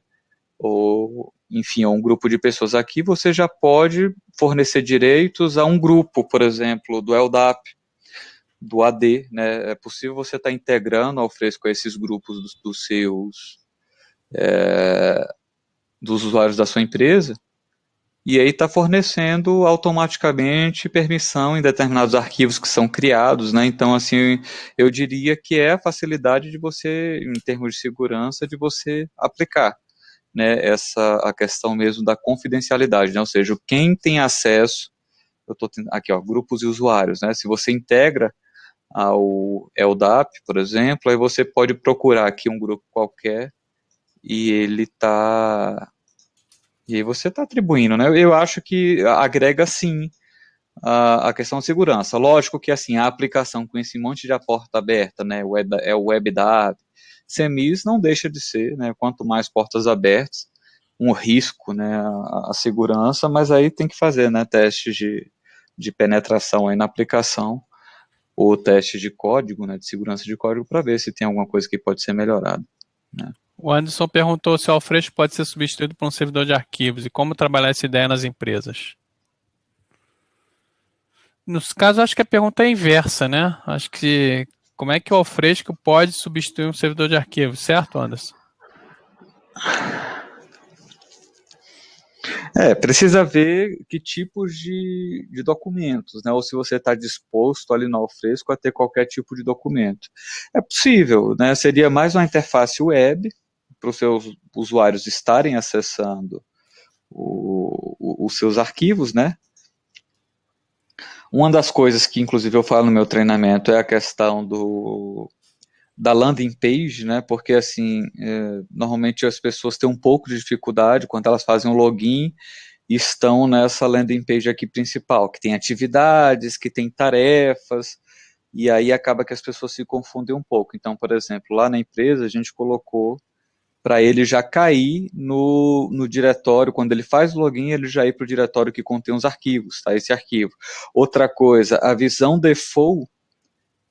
Ou, enfim, a um grupo de pessoas. Aqui você já pode fornecer direitos a um grupo, por exemplo, do LDAP, do AD, né? É possível você estar integrando ao Alfresco esses grupos dos usuários da sua empresa, e aí está fornecendo automaticamente permissão em determinados arquivos que são criados, né? Então, assim, eu diria que é a facilidade de você, em termos de segurança, de você aplicar, né? A questão mesmo da confidencialidade, né? Ou seja, quem tem acesso, eu estou aqui, ó, grupos e usuários, né? Se você integra ao LDAP, por exemplo, aí você pode procurar aqui um grupo qualquer e ele tá... E aí você está atribuindo, né? Eu acho que agrega sim a questão de segurança. Lógico que assim, a aplicação com esse monte de porta aberta, né? É o WebDAV, CMIS não deixa de ser, né? Quanto mais portas abertas, um risco, né? A segurança, mas aí tem que fazer, né? Testes de penetração aí na aplicação, ou testes de código, né? De segurança de código, para ver se tem alguma coisa que pode ser melhorada, né? O Anderson perguntou se o Alfresco pode ser substituído por um servidor de arquivos e como trabalhar essa ideia nas empresas. Nos casos, acho que a pergunta é inversa, né? Acho que como é que o Alfresco pode substituir um servidor de arquivos, certo, Anderson? Precisa ver que tipos de documentos, né? Ou se você está disposto ali no Alfresco a ter qualquer tipo de documento. É possível, né? Seria mais uma interface web para os seus usuários estarem acessando os seus arquivos, né? Uma das coisas que, inclusive, eu falo no meu treinamento é a questão da landing page, né? Porque, assim, normalmente as pessoas têm um pouco de dificuldade quando elas fazem um login e estão nessa landing page aqui principal, que tem atividades, que tem tarefas, e aí acaba que as pessoas se confundem um pouco. Então, por exemplo, lá na empresa a gente colocou para ele já cair no diretório, quando ele faz o login, ele já ir para o diretório que contém os arquivos, tá? Esse arquivo. Outra coisa, a visão default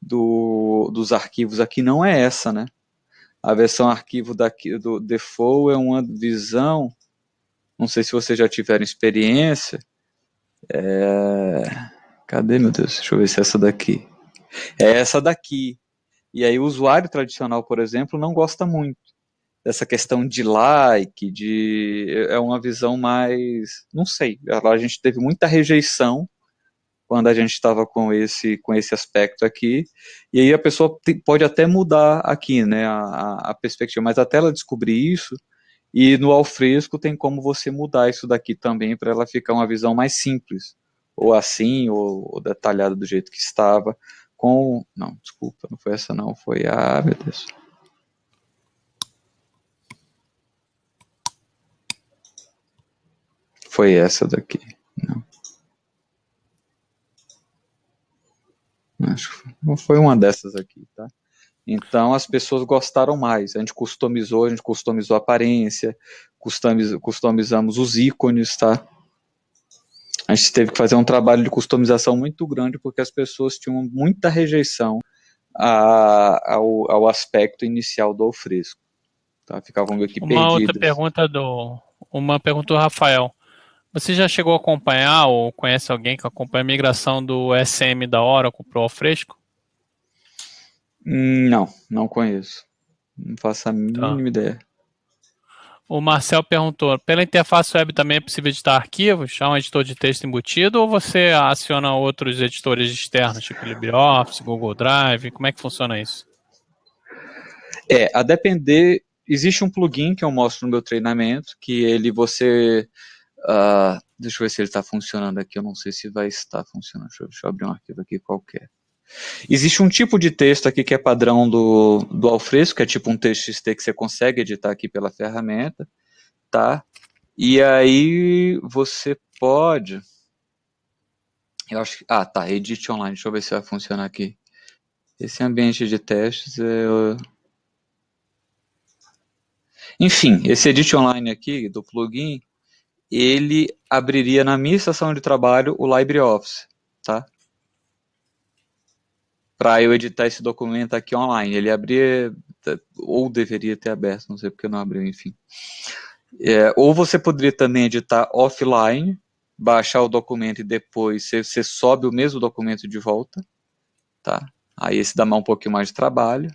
dos arquivos aqui não é essa, né? A versão arquivo do default é uma visão, não sei se vocês já tiveram experiência, cadê, meu Deus? Deixa eu ver se é essa daqui. É essa daqui. E aí o usuário tradicional, por exemplo, não gosta muito dessa questão de like, é uma visão mais, não sei, a gente teve muita rejeição quando a gente estava com esse aspecto aqui, e aí a pessoa pode até mudar aqui, né, a perspectiva, mas até ela descobrir isso, e no Alfresco tem como você mudar isso daqui também para ela ficar uma visão mais simples, ou assim, ou detalhada do jeito que estava, não, desculpa, não foi essa não, foi meu Deus. Foi essa daqui, não. Acho que foi uma dessas aqui, tá? Então as pessoas gostaram mais. A gente customizou a aparência, customizamos os ícones, tá? A gente teve que fazer um trabalho de customização muito grande porque as pessoas tinham muita rejeição ao aspecto inicial do Alfresco. Tá? Ficavam meio que perdidas. Uma pergunta do Rafael. Você já chegou a acompanhar ou conhece alguém que acompanha a migração do SM da Oracle para o Alfresco? Não conheço. Não faço a mínima ideia. O Marcel perguntou, pela interface web também é possível editar arquivos? Há um editor de texto embutido ou você aciona outros editores externos, tipo LibreOffice, Google Drive? Como é que funciona isso? A depender, existe um plugin que eu mostro no meu treinamento, que deixa eu ver se ele está funcionando aqui, eu não sei se vai estar funcionando, deixa eu abrir um arquivo aqui qualquer. Existe um tipo de texto aqui que é padrão do Alfresco, que é tipo um TXT que você consegue editar aqui pela ferramenta, tá? E aí você pode... Eu acho que... tá, Edit Online, deixa eu ver se vai funcionar aqui. Esse ambiente de testes Enfim, esse Edit Online aqui, do plugin, ele abriria na minha estação de trabalho o LibreOffice, tá? Para eu editar esse documento aqui online. Ele abria, ou deveria ter aberto, não sei porque não abriu, enfim. Ou você poderia também editar offline, baixar o documento e depois você sobe o mesmo documento de volta, tá? Aí esse dá um pouquinho mais de trabalho.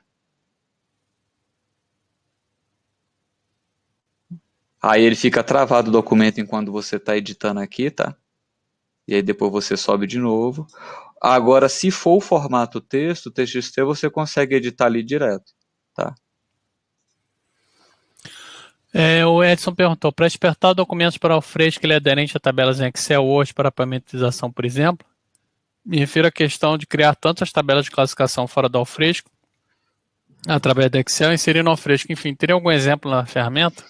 Aí ele fica travado o documento enquanto você está editando aqui, tá? E aí depois você sobe de novo. Agora, se for o formato texto, TXT, você consegue editar ali direto, tá? O Edson perguntou, para exportar documentos para o Alfresco, ele é aderente a tabelas em Excel, Word para parametrização, por exemplo? Me refiro à questão de criar tantas tabelas de classificação fora do Alfresco, através do Excel, inserir no Alfresco. Enfim, teria algum exemplo na ferramenta?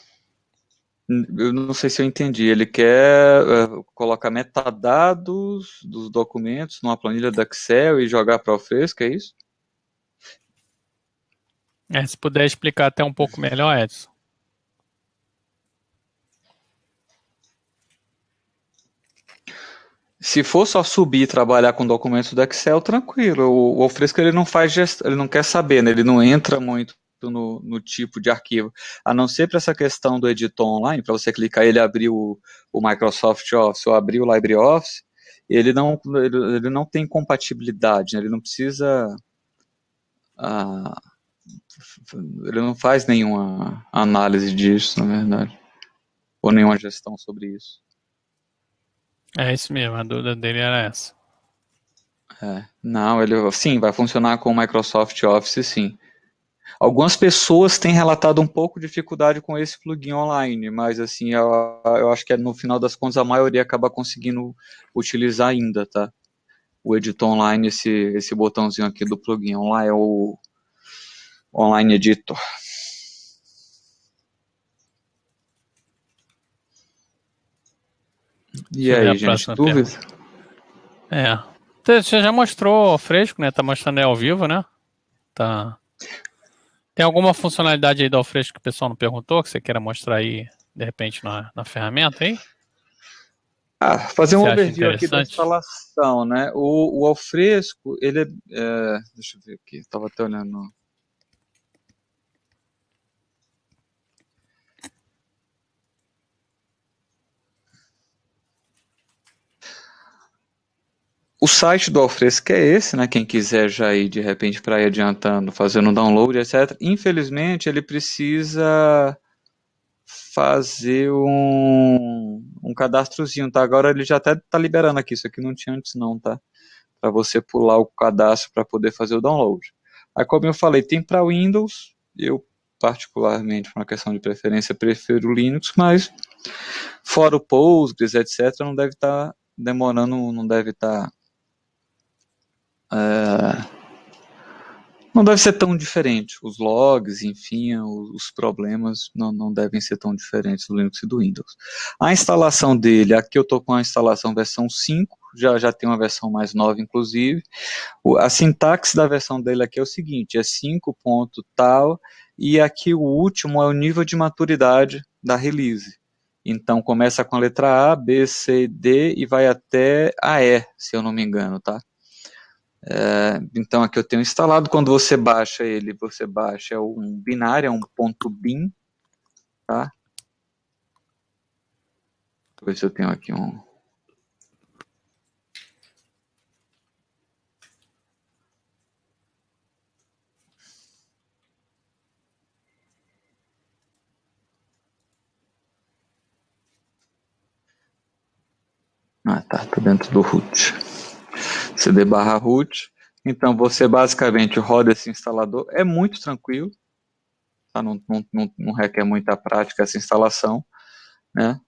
Eu não sei se eu entendi. Ele quer colocar metadados dos documentos numa planilha do Excel e jogar para o Alfresco, é isso? Se puder explicar até um pouco melhor, Edson. Se for só subir e trabalhar com documentos do Excel, tranquilo. O Alfresco ele não faz gestão, ele não quer saber, né? Ele não entra muito no tipo de arquivo. A não ser para essa questão do editor online, para você clicar e ele abrir o Microsoft Office ou abrir o LibreOffice, ele não tem compatibilidade, né? Ele não precisa. Ah, ele não faz nenhuma análise disso, na verdade. Ou nenhuma gestão sobre isso. É isso mesmo, a dúvida dele era essa. Não, ele sim, vai funcionar com o Microsoft Office, sim. Algumas pessoas têm relatado um pouco de dificuldade com esse plugin online, mas assim, eu acho que no final das contas a maioria acaba conseguindo utilizar ainda, tá? O editor online, esse botãozinho aqui do plugin online, é o Online Editor. E aí, gente, dúvida? Você já mostrou o Alfresco, né? Tá mostrando aí ao vivo, né? Tá. Tem alguma funcionalidade aí do Alfresco que o pessoal não perguntou, que você queira mostrar aí, de repente, na ferramenta aí? Fazer um Você acha overview aqui da interessante? instalação, né? O Alfresco, ele deixa eu ver aqui, estava até olhando. O site do Alfresco é esse, né? Quem quiser já ir de repente para ir adiantando, fazendo um download, etc. Infelizmente, ele precisa fazer um cadastrozinho, tá? Agora ele já até tá liberando aqui, isso aqui não tinha antes não, tá? Para você pular o cadastro para poder fazer o download. Aí, como eu falei, tem para Windows, eu particularmente, por uma questão de preferência, prefiro o Linux, mas fora o Postgres, etc., não deve estar demorando, não deve estar não deve ser tão diferente. Os logs, enfim, os problemas não devem ser tão diferentes do Linux e do Windows. A instalação dele, aqui eu estou com a instalação versão 5, já tem uma versão mais nova, inclusive. A sintaxe da versão dele aqui é o seguinte, é 5 ponto tal, e aqui o último é o nível de maturidade da release. Então começa com a letra A, B, C, D e vai até a E, se eu não me engano, tá? Então aqui eu tenho instalado, quando você baixa ele, você baixa um binário, é um ponto .bin, tá? Deixa eu ver se eu tenho aqui um... tá dentro do root. cd/root. Então você basicamente roda esse instalador, é muito tranquilo, tá? Não requer muita prática essa instalação, né?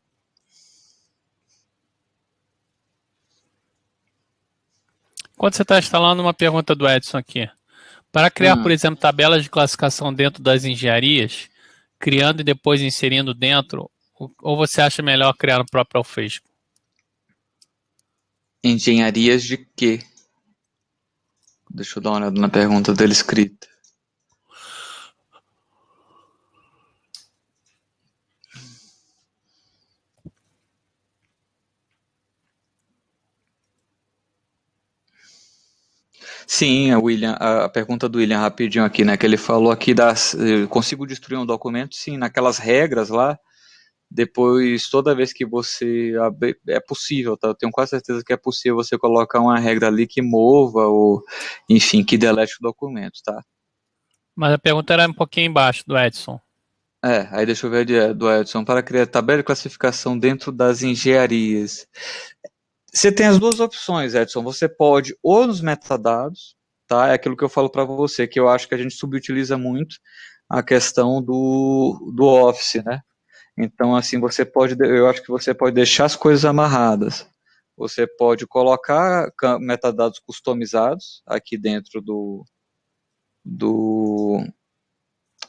Quando você está instalando, uma pergunta do Edson aqui. Para criar, por exemplo, tabelas de classificação dentro das engenharias, criando e depois inserindo dentro, ou você acha melhor criar no próprio Alfresco? Engenharias de quê? Deixa eu dar uma olhada na pergunta dele escrita. Sim, William, a pergunta do William rapidinho aqui, né? Que ele falou aqui consigo destruir um documento? Sim, naquelas regras lá. Depois, toda vez que você abrir, é possível, tá? Eu tenho quase certeza que é possível você colocar uma regra ali que mova ou, enfim, que delete o documento, tá? Mas a pergunta era um pouquinho embaixo do Edson. Aí deixa eu ver do Edson. Para criar tabela de classificação dentro das engenharias. Você tem as duas opções, Edson. Você pode ou nos metadados, tá? É aquilo que eu falo para você, que eu acho que a gente subutiliza muito a questão do Office, né? Então, assim, eu acho que você pode deixar as coisas amarradas, você pode colocar metadados customizados aqui dentro do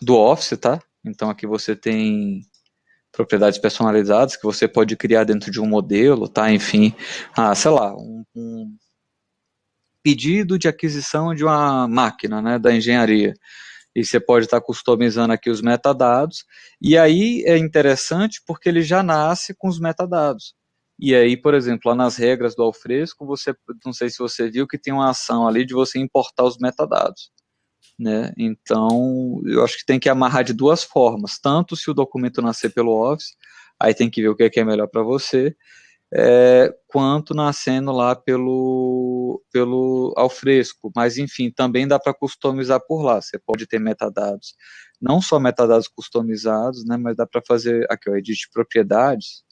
Office, tá? Então aqui você tem propriedades personalizadas que você pode criar dentro de um modelo, tá? Enfim, sei lá, um pedido de aquisição de uma máquina, né, da engenharia. E você pode estar customizando aqui os metadados. E aí é interessante porque ele já nasce com os metadados. E aí, por exemplo, lá nas regras do Alfresco, você, não sei se você viu que tem uma ação ali de você importar os metadados, né? Então, eu acho que tem que amarrar de duas formas. Tanto se o documento nascer pelo Office, aí tem que ver o que é melhor para você, quanto nascendo lá pelo Alfresco. Mas, enfim, também dá para customizar por lá. Você pode ter metadados, não só metadados customizados, né? Mas dá para fazer, aqui, ó, edit propriedades.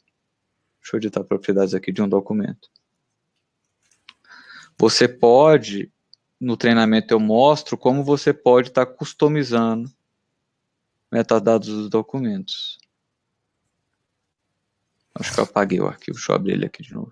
Deixa eu editar propriedades aqui de um documento. Você pode, no treinamento eu mostro como você pode estar customizando metadados dos documentos. Acho que eu apaguei o arquivo, deixa eu abrir ele aqui de novo.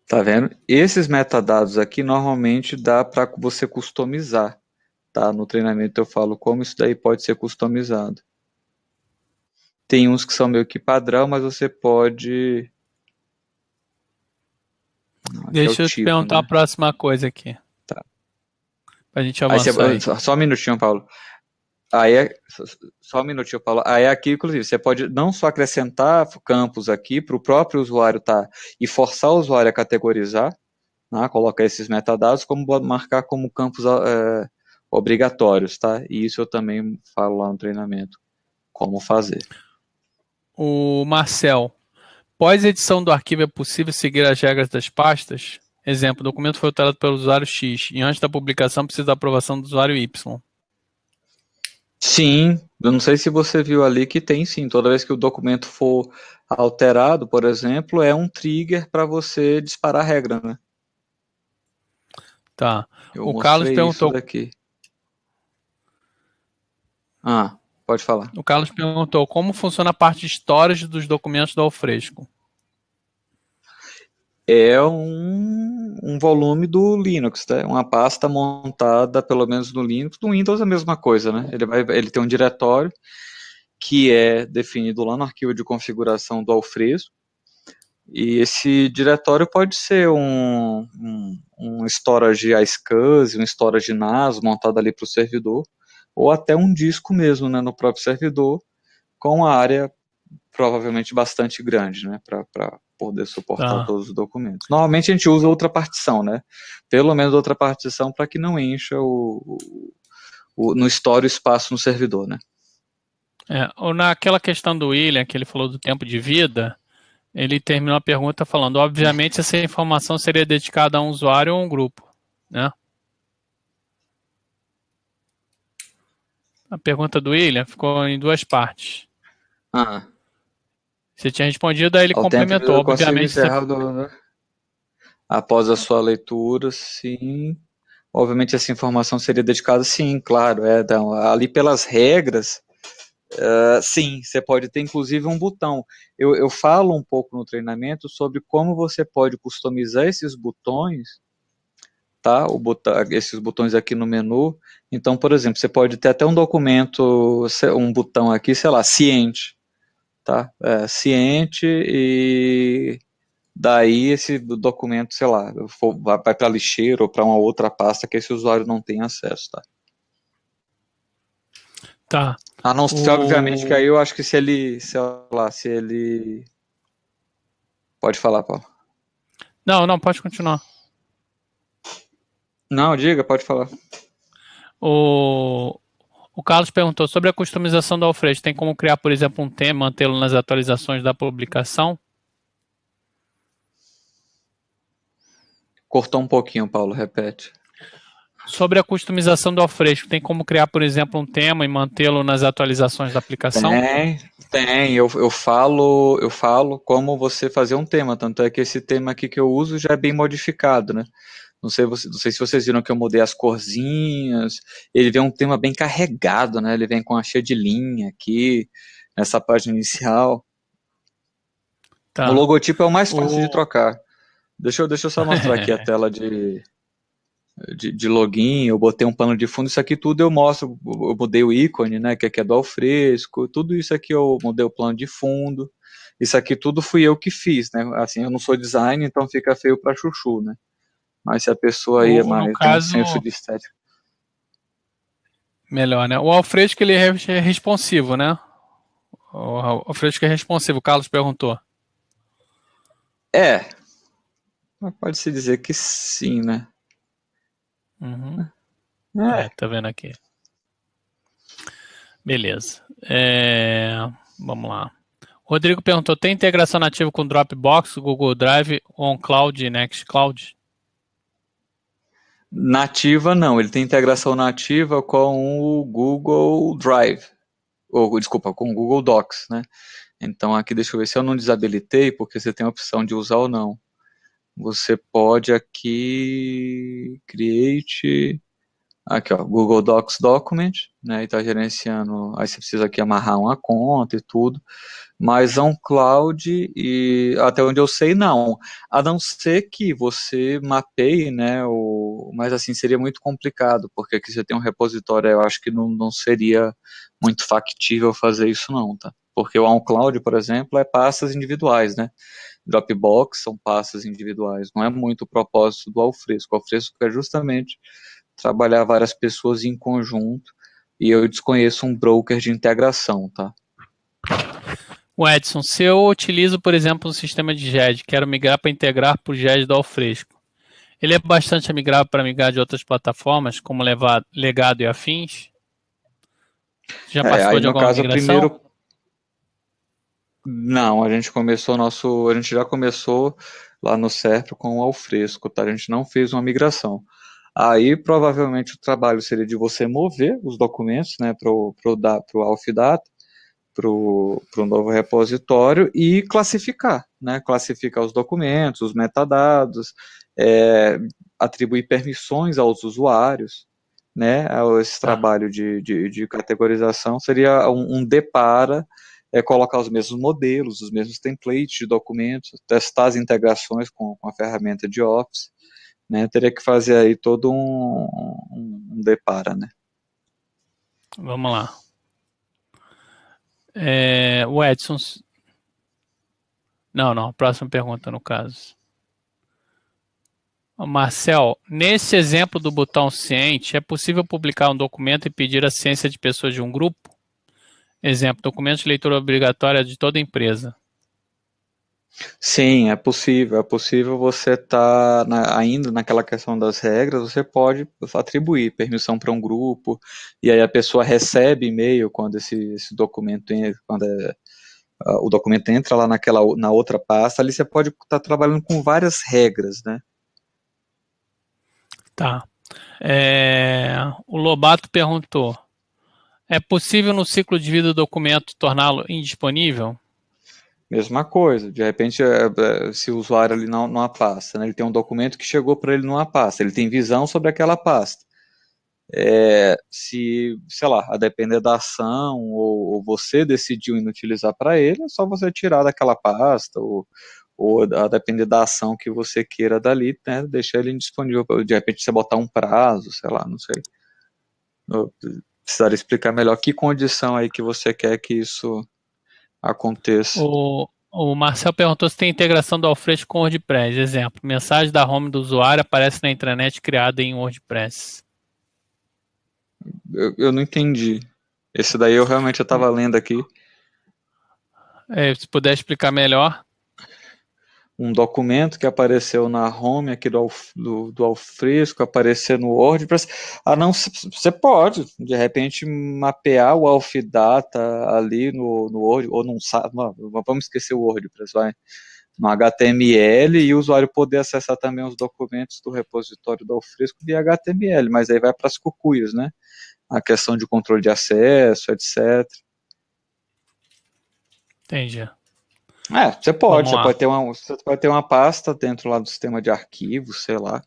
Tá vendo? Esses metadados aqui normalmente dá para você customizar, tá? No treinamento eu falo como isso daí pode ser customizado. Tem uns que são meio que padrão, mas você pode... Deixa eu te perguntar, né, a próxima coisa aqui. Tá. Pra gente avançar aí. Só um minutinho, Paulo. Só um minutinho, Paulo. Aí aqui, inclusive, você pode não só acrescentar campos aqui para o próprio usuário e forçar o usuário a categorizar, né, colocar esses metadados, como marcar como campos obrigatórios, tá? E isso eu também falo lá no treinamento, como fazer. O Marcel, pós-edição do arquivo é possível seguir as regras das pastas? Exemplo, o documento foi alterado pelo usuário X e antes da publicação precisa da aprovação do usuário Y. Sim, eu não sei se você viu ali que tem sim, toda vez que o documento for alterado, por exemplo, é um trigger para você disparar a regra, né? Tá. Eu o Carlos perguntou... isso daqui. Pode falar. O Carlos perguntou como funciona a parte de storage dos documentos do Alfresco. É um volume do Linux, tá? Uma pasta montada, pelo menos no Linux. No Windows é a mesma coisa, né? Ele tem um diretório que é definido lá no arquivo de configuração do Alfresco. E esse diretório pode ser um storage iSCSI, um storage NAS montado ali para o servidor, ou até um disco mesmo, né, no próprio servidor, com uma área provavelmente bastante grande, né, para poder suportar todos os documentos. Normalmente a gente usa outra partição, né, pelo menos outra partição para que não encha no store o espaço no servidor, né. Ou naquela questão do William, que ele falou do tempo de vida, ele terminou a pergunta falando, obviamente essa informação seria dedicada a um usuário ou a um grupo, né? A pergunta do William ficou em duas partes. Você tinha respondido, aí ele complementou. Obviamente, após a sua leitura, sim. Obviamente essa informação seria dedicada, sim, claro. Então, ali pelas regras, sim, você pode ter inclusive um botão. Eu falo um pouco no treinamento sobre como você pode customizar esses botões, tá? Esses botões aqui no menu. Então, por exemplo, você pode ter até um documento, um botão aqui, sei lá, ciente. Tá? Ciente e daí esse documento, sei lá, vai para lixeira ou para uma outra pasta que esse usuário não tem acesso, tá? Tá. A não ser, obviamente, que aí eu acho que se ele Pode falar, Paulo. Não, pode continuar. Não, diga, pode falar. O Carlos perguntou sobre a customização do Alfresco. Tem como criar, por exemplo, um tema, mantê-lo nas atualizações da publicação? Cortou um pouquinho, Paulo, repete. Sobre a customização do Alfresco, tem como criar, por exemplo, um tema e mantê-lo nas atualizações da aplicação? Tem. Eu falo como você fazer um tema, tanto é que esse tema aqui que eu uso já é bem modificado, né? Não sei se vocês viram que eu mudei as corzinhas. Ele vem um tema bem carregado, né? Ele vem com a cheia de linha aqui, nessa página inicial. O Tá. logotipo é o mais fácil de O... trocar. Deixa eu só mostrar aqui a tela de login. Eu botei um pano de fundo. Isso aqui tudo eu mostro. Eu mudei o ícone, né? Que aqui é do Alfresco. Tudo isso aqui eu mudei o plano de fundo. Isso aqui tudo fui eu que fiz, né? Assim, eu não sou designer, então fica feio para chuchu, né? Mas se a pessoa aí no tem um caso, senso de estética. melhor, né? O Alfresco ele é responsivo, né? O Alfresco é responsivo, o Carlos perguntou. É, pode-se dizer que sim, né? Uhum. É, Tá vendo aqui. Beleza. Vamos lá. O Rodrigo perguntou: tem integração nativa com Dropbox, Google Drive, OnCloud e Nextcloud? nativa não, ele tem integração nativa com o Google Drive, ou desculpa, com o Google Docs, né? Então aqui deixa eu ver se eu não desabilitei, porque você tem a opção de usar ou não. Você pode aqui create aqui ó, Google Docs Document, né? E tá gerenciando, aí você precisa aqui amarrar uma conta e tudo. Mas OnCloud e até onde eu sei não, a não ser que você mapeie, né, mas assim seria muito complicado, porque aqui você tem um repositório, eu acho que não seria muito factível fazer isso não, tá? Porque o OnCloud, por exemplo, é pastas individuais, né? Dropbox são pastas individuais, não é muito o propósito do Alfresco. O Alfresco é justamente trabalhar várias pessoas em conjunto, e eu desconheço um broker de integração, tá? O Edson, se eu utilizo, por exemplo, um sistema de GED, quero migrar para integrar para o GED do Alfresco, ele é bastante amigável para migrar de outras plataformas, como Legado e afins? Já participou Aí de no alguma caso, a migração? primeiro. Não, a gente já começou lá no Serpro com o Alfresco, tá? A gente não fez uma migração. Aí provavelmente o trabalho seria de você mover os documentos, né, pro Alfidata, pro novo repositório e classificar, né? Classificar os documentos, os metadados, é, atribuir permissões aos usuários, né? Esse Tá. trabalho de categorização seria um depara, colocar os mesmos modelos, os mesmos templates de documentos, testar as integrações com a ferramenta de Office, né? Teria que fazer aí todo um depara, né? Vamos lá. O Edson. Não, próxima pergunta no caso. Marcel, nesse exemplo do botão ciente, é possível publicar um documento e pedir a ciência de pessoas de um grupo? Exemplo, documento de leitura obrigatória de toda empresa. Sim, é possível você estar ainda naquela questão das regras, você pode atribuir permissão para um grupo, e aí a pessoa recebe e-mail quando esse documento entra, o documento entra lá na outra pasta, ali você pode estar trabalhando com várias regras, né? Tá. O Lobato perguntou: é possível no ciclo de vida do documento torná-lo indisponível? Mesma coisa, de repente, se o usuário ali numa pasta, né, ele tem um documento que chegou para ele numa pasta, ele tem visão sobre aquela pasta. Se, sei lá, a depender da ação ou você decidiu inutilizar para ele, é só você tirar daquela pasta ou a depender da ação que você queira dali, né, deixar ele indisponível. De repente você botar um prazo, sei lá, não sei. Eu precisaria explicar melhor que condição aí que você quer que isso aconteça. O Marcel perguntou se tem integração do Alfresco com o WordPress. Exemplo, mensagem da home do usuário aparece na intranet criada em WordPress. Eu não entendi. Esse daí eu realmente estava lendo aqui. Se puder explicar melhor. Um documento que apareceu na home aqui do Alfresco, aparecer no WordPress. Ah, não, você pode, de repente, mapear o Alfidata ali no Word, ou não sabe, vamos esquecer o WordPress, vai. no HTML e o usuário poder acessar também os documentos do repositório do Alfresco via HTML, mas aí vai para as cucuias, né? A questão de controle de acesso, etc. Entendi. Você pode, Vamos lá. você pode ter uma pasta dentro lá do sistema de arquivos, sei lá,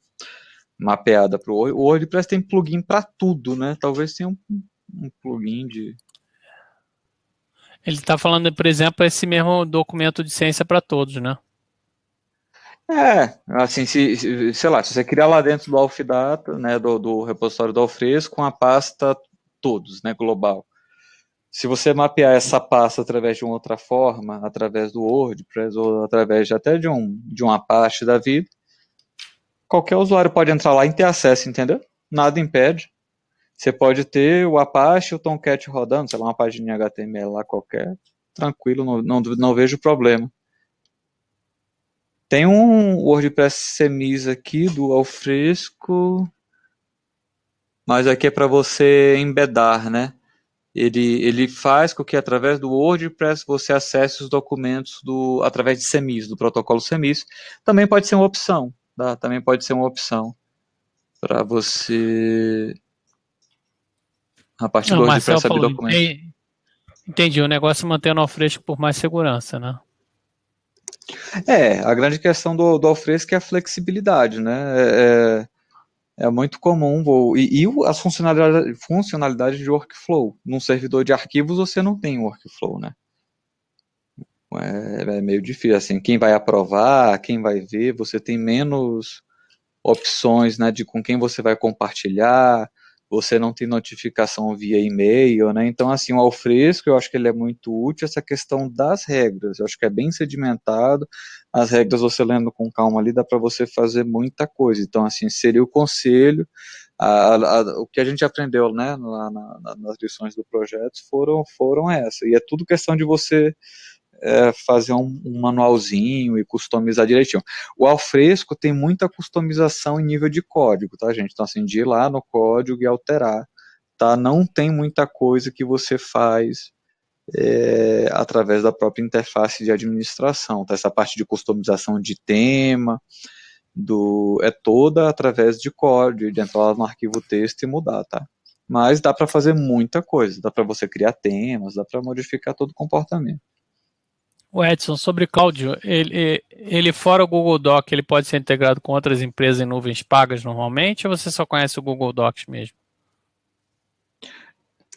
mapeada para o Word. O WordPress tem plugin para tudo, né? Talvez tenha um plugin de... Ele está falando, por exemplo, esse mesmo documento de ciência para todos, né? Assim, sei lá, se você criar lá dentro do Alfdata, né, do repositório do Alfresco, com a pasta todos, né, global. Se você mapear essa pasta através de uma outra forma, através do WordPress ou através até de uma Apache da vida, qualquer usuário pode entrar lá e ter acesso, entendeu? Nada impede. Você pode ter o Apache e o Tomcat rodando, sei lá, uma página HTML lá qualquer, tranquilo, não vejo problema. Tem um WordPress Semis aqui do Alfresco, mas aqui é para você embedar, né? Ele faz com que através do WordPress você acesse os documentos através de Semis, do protocolo Semis. Também pode ser uma opção, tá? Também pode ser uma opção para você, a partir Não, do o Marcel WordPress, abrir falou, documentos. entendi, o negócio é mantendo ao fresco por mais segurança, né? A grande questão do Alfresco é a flexibilidade, né? É muito comum, as funcionalidades de workflow. Num servidor de arquivos você não tem workflow, né? É meio difícil, assim, quem vai aprovar, quem vai ver, você tem menos opções, né, de com quem você vai compartilhar, você não tem notificação via e-mail, né, então, assim, o Alfresco, eu acho que ele é muito útil, essa questão das regras, eu acho que é bem sedimentado, as regras você lendo com calma ali, dá para você fazer muita coisa, então, assim, seria o conselho, o que a gente aprendeu, né, nas lições do projeto foram essa, e é tudo questão de você fazer um manualzinho e customizar direitinho. O Alfresco tem muita customização em nível de código, tá, gente? Então, assim, de ir lá no código e alterar, tá? Não tem muita coisa que você faz através da própria interface de administração, tá? Essa parte de customização de tema, é toda através de código, de entrar lá no arquivo texto e mudar, tá? Mas dá para fazer muita coisa, dá para você criar temas, dá para modificar todo o comportamento. O Edson, sobre Cláudio, ele fora o Google Doc, ele pode ser integrado com outras empresas em nuvens pagas normalmente, ou você só conhece o Google Docs mesmo?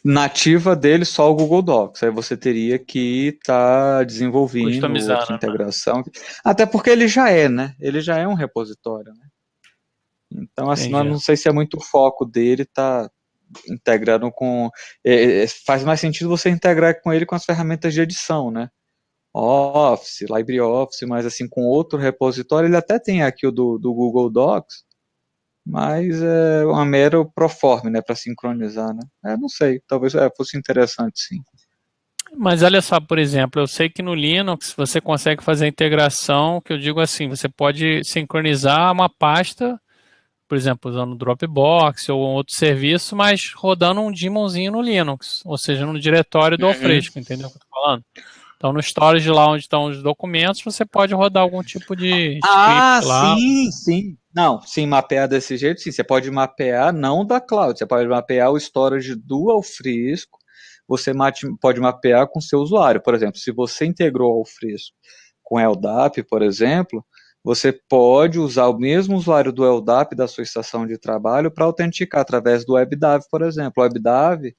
Nativa dele só o Google Docs. Aí você teria que estar desenvolvendo outra Customizando, né? integração. Até porque ele já é, né? Ele já é um repositório, né? Então, assim, eu Entendi. não sei se é muito foco dele tá integrando com. Faz mais sentido você integrar com ele com as ferramentas de edição, né? Office, LibreOffice, mas assim, com outro repositório, ele até tem aqui o do Google Docs, mas é uma mera proforma, né, para sincronizar, né? Não sei, talvez fosse interessante, sim. Mas olha só, por exemplo, eu sei que no Linux você consegue fazer a integração, que eu digo assim, você pode sincronizar uma pasta, por exemplo, usando o Dropbox ou outro serviço, mas rodando um daemonzinho no Linux, ou seja, no diretório do Uhum. Alfresco, entendeu o que eu estou falando? Então, no storage lá onde estão os documentos, você pode rodar algum tipo de script lá. Sim, sim. Não, sim, mapear desse jeito, sim. Você pode mapear não da cloud, você pode mapear o storage do Alfresco, você pode mapear com o seu usuário. Por exemplo, se você integrou o Alfresco com LDAP, por exemplo, você pode usar o mesmo usuário do LDAP da sua estação de trabalho para autenticar através do WebDAV, por exemplo. O WebDAV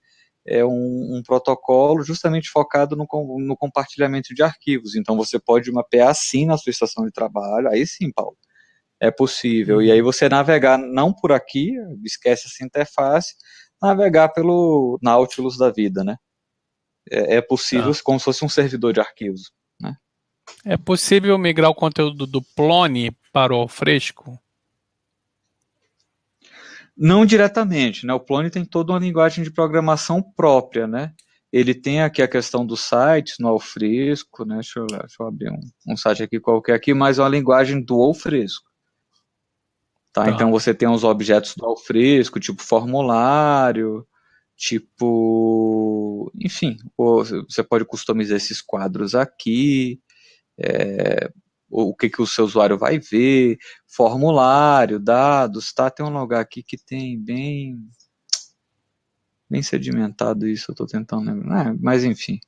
é um protocolo justamente focado no compartilhamento de arquivos. Então você pode mapear sim na sua estação de trabalho, aí sim, Paulo, é possível. E aí você navegar não por aqui, esquece essa interface, navegar pelo Nautilus da vida, né? É possível Tá. como se fosse um servidor de arquivos, né? É possível migrar o conteúdo do Plone para o Alfresco? Não diretamente, né? O Plone tem toda uma linguagem de programação própria, né? Ele tem aqui a questão dos sites no Alfresco, né? Deixa eu abrir um site aqui qualquer aqui, mas é uma linguagem do Alfresco. Tá? Tá. Então você tem os objetos do Alfresco, tipo formulário, tipo, enfim, você pode customizar esses quadros aqui. o que o seu usuário vai ver, formulário, dados, tá? Tem um lugar aqui que tem bem sedimentado isso, eu estou tentando lembrar. Mas enfim.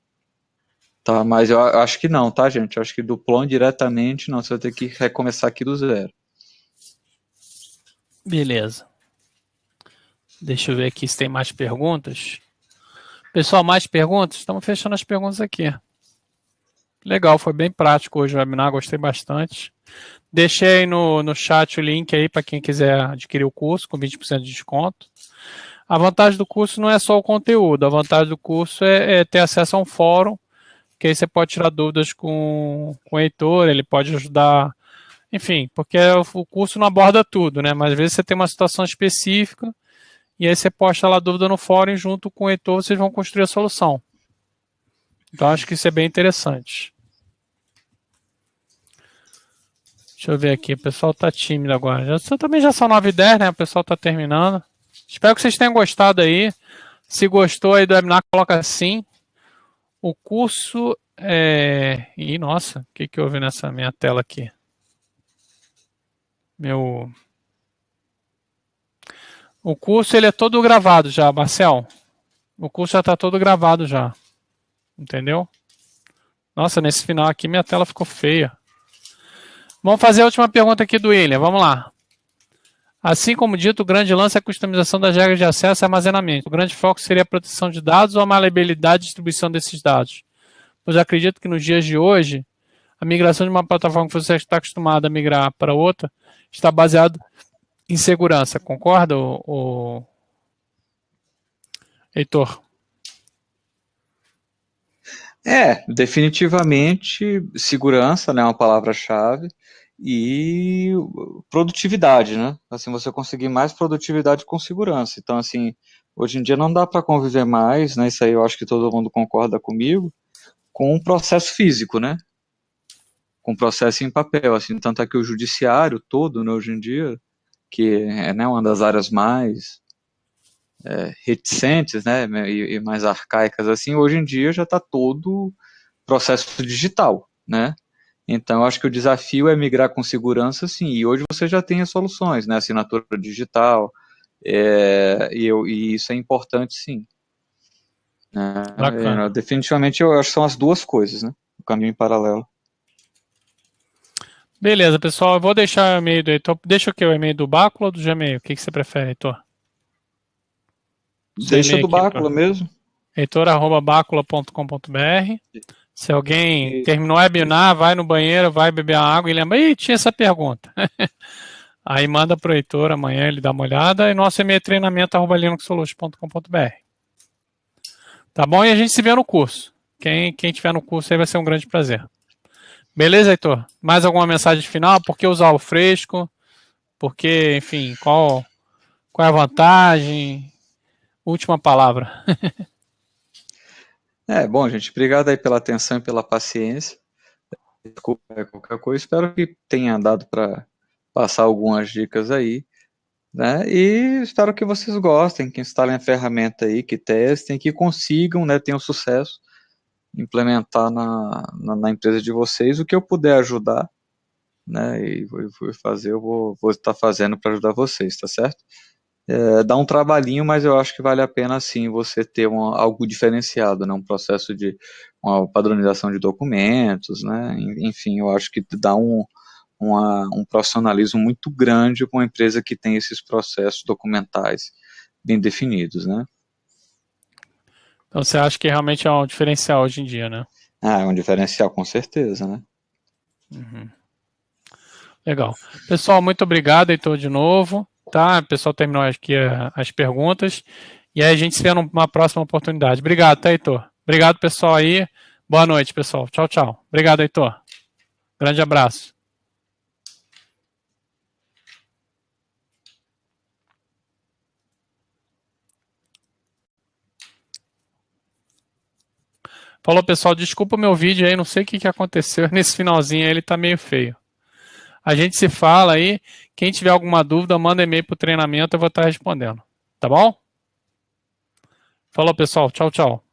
Tá, mas eu acho que não, tá, gente? Eu acho que do plano diretamente, não, você vai ter que recomeçar aqui do zero. Beleza. Deixa eu ver aqui se tem mais perguntas. Pessoal, mais perguntas? Estamos fechando as perguntas aqui. Legal, foi bem prático hoje o webinar, gostei bastante. Deixei aí no chat o link aí para quem quiser adquirir o curso com 20% de desconto. A vantagem do curso não é só o conteúdo, a vantagem do curso é ter acesso a um fórum, que aí você pode tirar dúvidas com o Heitor, ele pode ajudar, enfim, porque o curso não aborda tudo, né? Mas às vezes você tem uma situação específica e aí você posta lá a dúvida no fórum e junto com o Heitor vocês vão construir a solução. Então acho que isso é bem interessante. Deixa eu ver aqui, o pessoal está tímido agora. Também já são 9h10, né? O pessoal está terminando. Espero que vocês tenham gostado aí. Se gostou aí do webinar, coloca sim. O curso é... Ih, nossa, o que houve nessa minha tela aqui? O curso ele é todo gravado já, Marcel. O curso já está todo gravado já. Entendeu? Nossa, nesse final aqui minha tela ficou feia. Vamos fazer a última pergunta aqui do William. Vamos lá. Assim como dito, o grande lance é a customização das regras de acesso e armazenamento. O grande foco seria a proteção de dados ou a maleabilidade de distribuição desses dados. Pois acredito que nos dias de hoje, a migração de uma plataforma que você está acostumado a migrar para outra está baseado em segurança. Concorda, Heitor? Definitivamente, segurança, né, é uma palavra-chave, e produtividade, né? Assim, você conseguir mais produtividade com segurança. Então, assim, hoje em dia não dá para conviver mais, né? Isso aí eu acho que todo mundo concorda comigo, com um processo físico, né? Com um processo em papel, assim, tanto é que o judiciário todo, né, hoje em dia, que é, né, uma das áreas mais reticentes, né, e mais arcaicas, assim, hoje em dia já está todo processo digital, né? Então, acho que o desafio é migrar com segurança, sim, e hoje você já tem as soluções, né, assinatura digital, e isso é importante, sim. Bacana. Definitivamente, eu acho que são as duas coisas, né, o caminho em paralelo. Beleza, pessoal, eu vou deixar o e-mail do Heitor. Deixa o que? O e-mail do Bácula ou do Gmail? O que você prefere, Heitor? Deixa do Bácula mesmo. Heitor@bacula.com.br. Se alguém terminou o webinar, vai no banheiro, vai beber água e lembra, tinha essa pergunta. Aí manda para o Heitor amanhã, ele dá uma olhada, e nosso e-mail é treinamento@linuxsolutions.com.br. Tá bom? E a gente se vê no curso. Quem tiver no curso aí vai ser um grande prazer. Beleza, Heitor? Mais alguma mensagem final? Por que usar o fresco? Porque, enfim, qual é a vantagem? Última palavra. Bom, gente, obrigado aí pela atenção e pela paciência. Desculpa qualquer coisa, espero que tenha dado para passar algumas dicas aí, né? E espero que vocês gostem, que instalem a ferramenta aí, que testem, que consigam, né, tenham sucesso, implementar na empresa de vocês. O que eu puder ajudar, né, e vou fazer, eu vou estar fazendo para ajudar vocês, tá certo? Dá um trabalhinho, mas eu acho que vale a pena sim você ter algo diferenciado, né? Um processo de uma padronização de documentos, né? Enfim, eu acho que dá um profissionalismo muito grande com uma empresa que tem esses processos documentais bem definidos, né? Então você acha que realmente é um diferencial hoje em dia, né? É um diferencial, com certeza, né? Uhum. Legal. Pessoal, muito obrigado, Heitor, de novo. Tá? O pessoal terminou aqui as perguntas. E aí a gente se vê numa próxima oportunidade. Obrigado, tá, Heitor? Obrigado, pessoal aí. Boa noite, pessoal. Tchau, tchau. Obrigado, Heitor. Grande abraço. Falou, pessoal. Desculpa o meu vídeo aí. Não sei o que aconteceu nesse finalzinho aí. Ele tá meio feio. A gente se fala aí. Quem tiver alguma dúvida, manda e-mail pro treinamento. Eu vou estar respondendo. Tá bom? Falou, pessoal. Tchau, tchau.